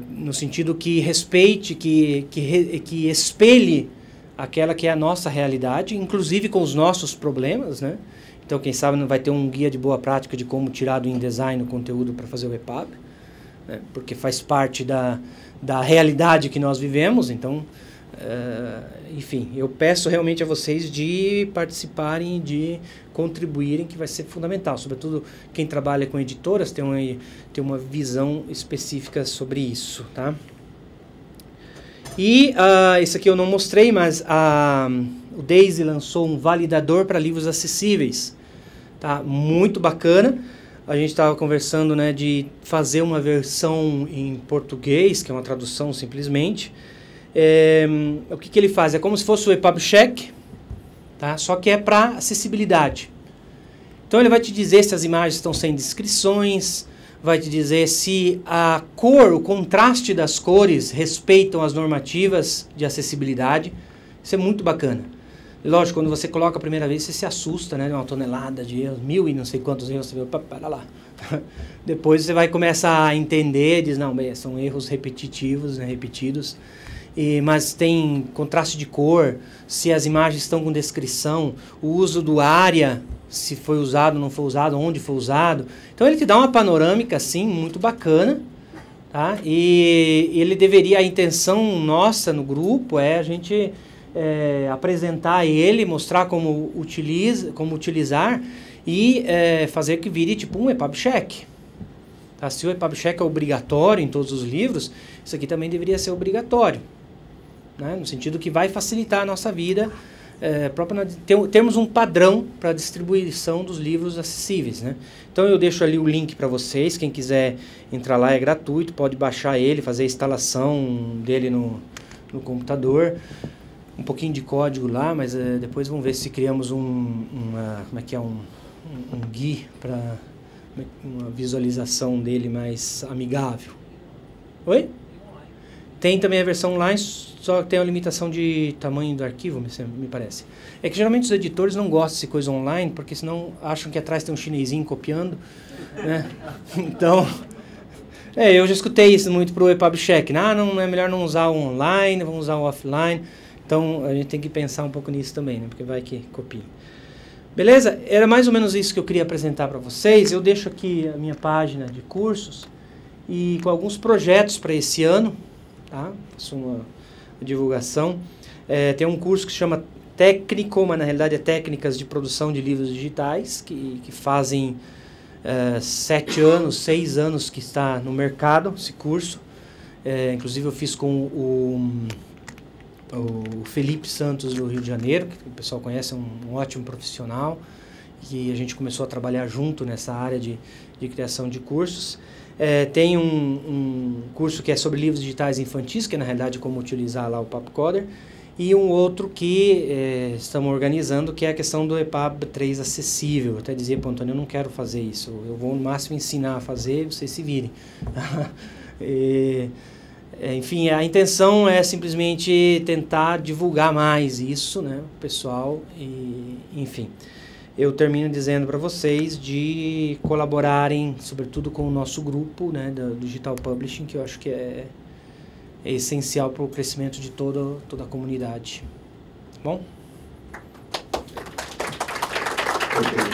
no sentido que respeite, que espelhe aquela que é a nossa realidade, inclusive com os nossos problemas, né? Então, quem sabe não vai ter um guia de boa prática de como tirar do InDesign o conteúdo para fazer o EPUB, né? Porque faz parte da realidade que nós vivemos. Então, enfim, eu peço realmente a vocês de participarem, de contribuírem, que vai ser fundamental. Sobretudo quem trabalha com editoras tem uma visão específica sobre isso, tá? E esse aqui eu não mostrei, mas o Daisy lançou um validador para livros acessíveis, tá? Muito bacana. A gente estava conversando, né, de fazer uma versão em português, que é uma tradução simplesmente. O que ele faz? É como se fosse o EPUB Check, tá? Só que é para acessibilidade. Então ele vai te dizer se as imagens estão sem descrições, vai te dizer se a cor, o contraste das cores respeitam as normativas de acessibilidade. Isso é muito bacana. Lógico, quando você coloca a primeira vez, você se assusta, né? Uma tonelada de erros, 1000 e não sei quantos erros, você vê, opa, para lá. Depois você vai começar a entender, diz, não, bem, são erros repetitivos, né, repetidos. Mas tem contraste de cor, se as imagens estão com descrição, o uso do área, se foi usado, não foi usado, onde foi usado. Então ele te dá uma panorâmica assim muito bacana, tá? E ele deveria, a intenção nossa no grupo é a gente apresentar ele, mostrar como utilizar e fazer que vire tipo um EPUB Check. Tá? Se o EPUB Check é obrigatório em todos os livros, isso aqui também deveria ser obrigatório, né? No sentido que vai facilitar a nossa vida. Temos um padrão para a distribuição dos livros acessíveis, né? Então eu deixo ali o link para vocês, quem quiser entrar lá é gratuito, pode baixar ele, fazer a instalação dele no computador, um pouquinho de código lá, mas depois vamos ver se criamos um GUI para uma visualização dele mais amigável. Oi? Tem também a versão online, só que tem a limitação de tamanho do arquivo, me parece. É que geralmente os editores não gostam de coisa online, porque senão acham que atrás tem um chinesinho copiando, né? Então, eu já escutei isso muito pro EPUB Check. Não é melhor não usar o online, vamos usar o offline. Então, a gente tem que pensar um pouco nisso também, né? Porque vai que copia. Beleza? Era mais ou menos isso que eu queria apresentar para vocês. Eu deixo aqui a minha página de cursos e com alguns projetos para esse ano, tá? Faço uma divulgação. Tem um curso que se chama Técnico, mas na realidade é Técnicas de Produção de Livros Digitais, que fazem 6 anos que está no mercado esse curso. Inclusive eu fiz com o Felipe Santos do Rio de Janeiro, que o pessoal conhece, é um ótimo profissional, e a gente começou a trabalhar junto nessa área de criação de cursos. Tem um curso que é sobre livros digitais infantis, que é na realidade como utilizar lá o PubCoder, e um outro que estamos organizando, que é a questão do EPUB 3 acessível. Eu até dizia para o Antônio, eu não quero fazer isso, eu vou no máximo ensinar a fazer, vocês se virem. Enfim, a intenção é simplesmente tentar divulgar mais isso, né, pessoal, e, enfim. Eu termino dizendo para vocês de colaborarem, sobretudo com o nosso grupo, né, do Digital Publishing, que eu acho que é essencial para o crescimento de toda a comunidade. Bom?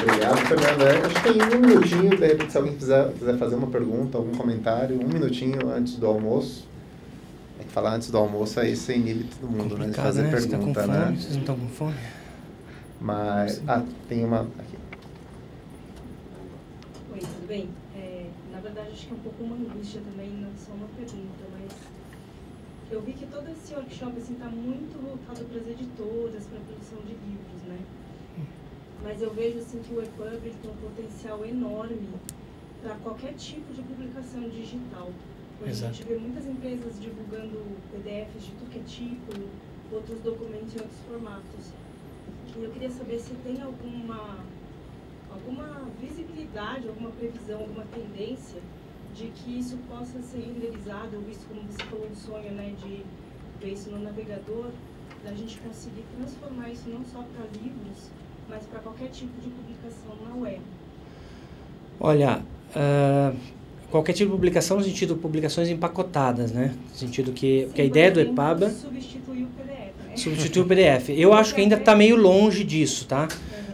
Obrigado, Fernando. Acho que tem um minutinho, de repente, se alguém quiser fazer uma pergunta, algum comentário, um minutinho antes do almoço. É que falar antes do almoço aí você inibe todo mundo, né? De fazer né? pergunta, Você tá com fome? né? Vocês não estão com fome? Mas, tem uma aqui. Oi, tudo bem? Na verdade, acho que é um pouco uma angústia também, não só uma pergunta, mas eu vi que todo esse workshop está muito voltado para as editoras, para a produção de livros, né? Mas eu vejo assim, que o EPUB tem um potencial enorme para qualquer tipo de publicação digital. Hoje a gente vê muitas empresas divulgando PDFs de tudo que é tipo, outros documentos em outros formatos. E eu queria saber se tem alguma visibilidade, alguma previsão, alguma tendência de que isso possa ser renderizado, ou visto como você falou do sonho, né, de ver isso no navegador, da gente conseguir transformar isso não só para livros, mas para qualquer tipo de publicação na web. Olha, qualquer tipo de publicação no sentido de publicações empacotadas, né? No sentido que a ideia do EPUB... Substituir o PDF, né? Substituir o PDF. Eu acho que ainda está meio longe disso, tá?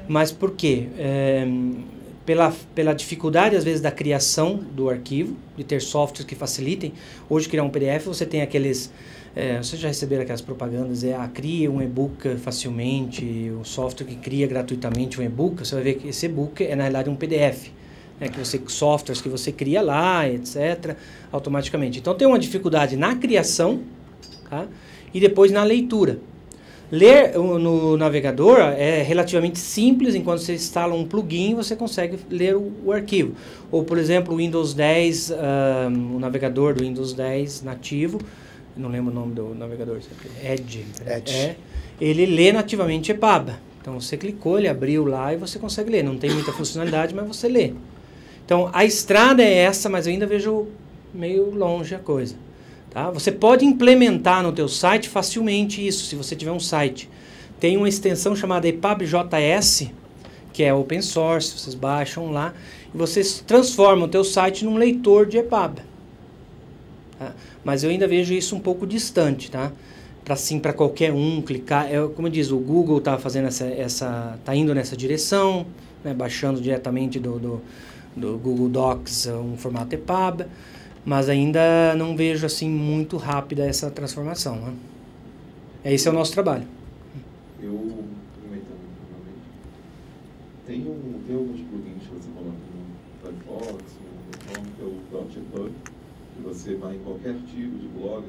Mas por quê? Pela dificuldade, às vezes, da criação do arquivo, de ter softwares que facilitem. Hoje, criar um PDF, você tem aqueles... vocês já receberam aquelas propagandas, cria um e-book facilmente, o software que cria gratuitamente um e-book, você vai ver que esse e-book é, na realidade, um PDF. Softwares que você cria lá, etc., automaticamente. Então, tem uma dificuldade na criação, tá? E depois na leitura. Ler no navegador é relativamente simples, enquanto você instala um plugin, você consegue ler o arquivo. Ou, por exemplo, o Windows 10, o navegador do Windows 10 nativo, não lembro o nome do navegador, Edge. Ele lê nativamente EPUB. Então, você clicou, ele abriu lá e você consegue ler. Não tem muita funcionalidade, mas você lê. Então, a estrada é essa, mas eu ainda vejo meio longe a coisa. Tá? Você pode implementar no teu site facilmente isso, se você tiver um site. Tem uma extensão chamada EPUBJS, que é open source, vocês baixam lá, e vocês transformam o teu site num leitor de EPUB. Tá? Mas eu ainda vejo isso um pouco distante, tá? Para qualquer um clicar, como diz, o Google está fazendo tá indo nessa direção, né? Baixando diretamente do Google Docs um formato EPUB, mas ainda não vejo assim muito rápida essa transformação, né? Esse é o nosso trabalho. Eu, tem alguns plugins que você coloca no Firefox, que é o .epub, que você vai em qualquer artigo de blog,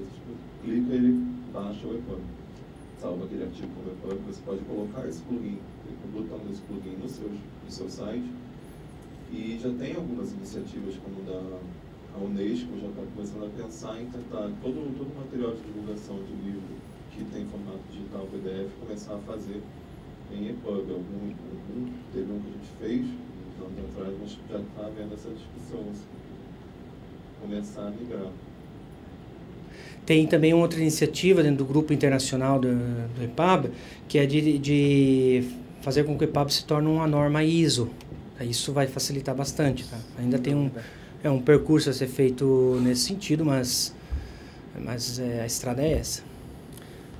clica e ele baixa o EPUB. Salva aquele artigo como EPUB, você pode colocar esse plugin, o botão desse plugin no seu site. E já tem algumas iniciativas, como a Unesco, já está começando a pensar em tentar todo o material de divulgação de livro que tem formato digital PDF, começar a fazer em EPUB. Teve um que a gente fez, uns anos atrás, mas já está havendo essa discussão, assim, começar a migrar. Tem também outra iniciativa dentro do grupo internacional do EPAB, que é de fazer com que o EPAB se torne uma norma ISO. Isso vai facilitar bastante. Tá? Ainda tem um percurso a ser feito nesse sentido, mas a estrada é essa.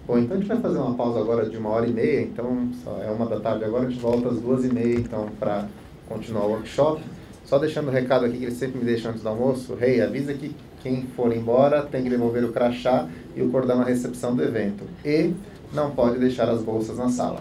Bom, então a gente vai fazer uma pausa agora de 1h30, então é 1h da tarde agora, a gente volta às 2h30 então para continuar o workshop. Só deixando o recado aqui que ele sempre me deixa antes do almoço, Rei, avisa que quem for embora tem que devolver o crachá e o cordão à recepção do evento. E não pode deixar as bolsas na sala.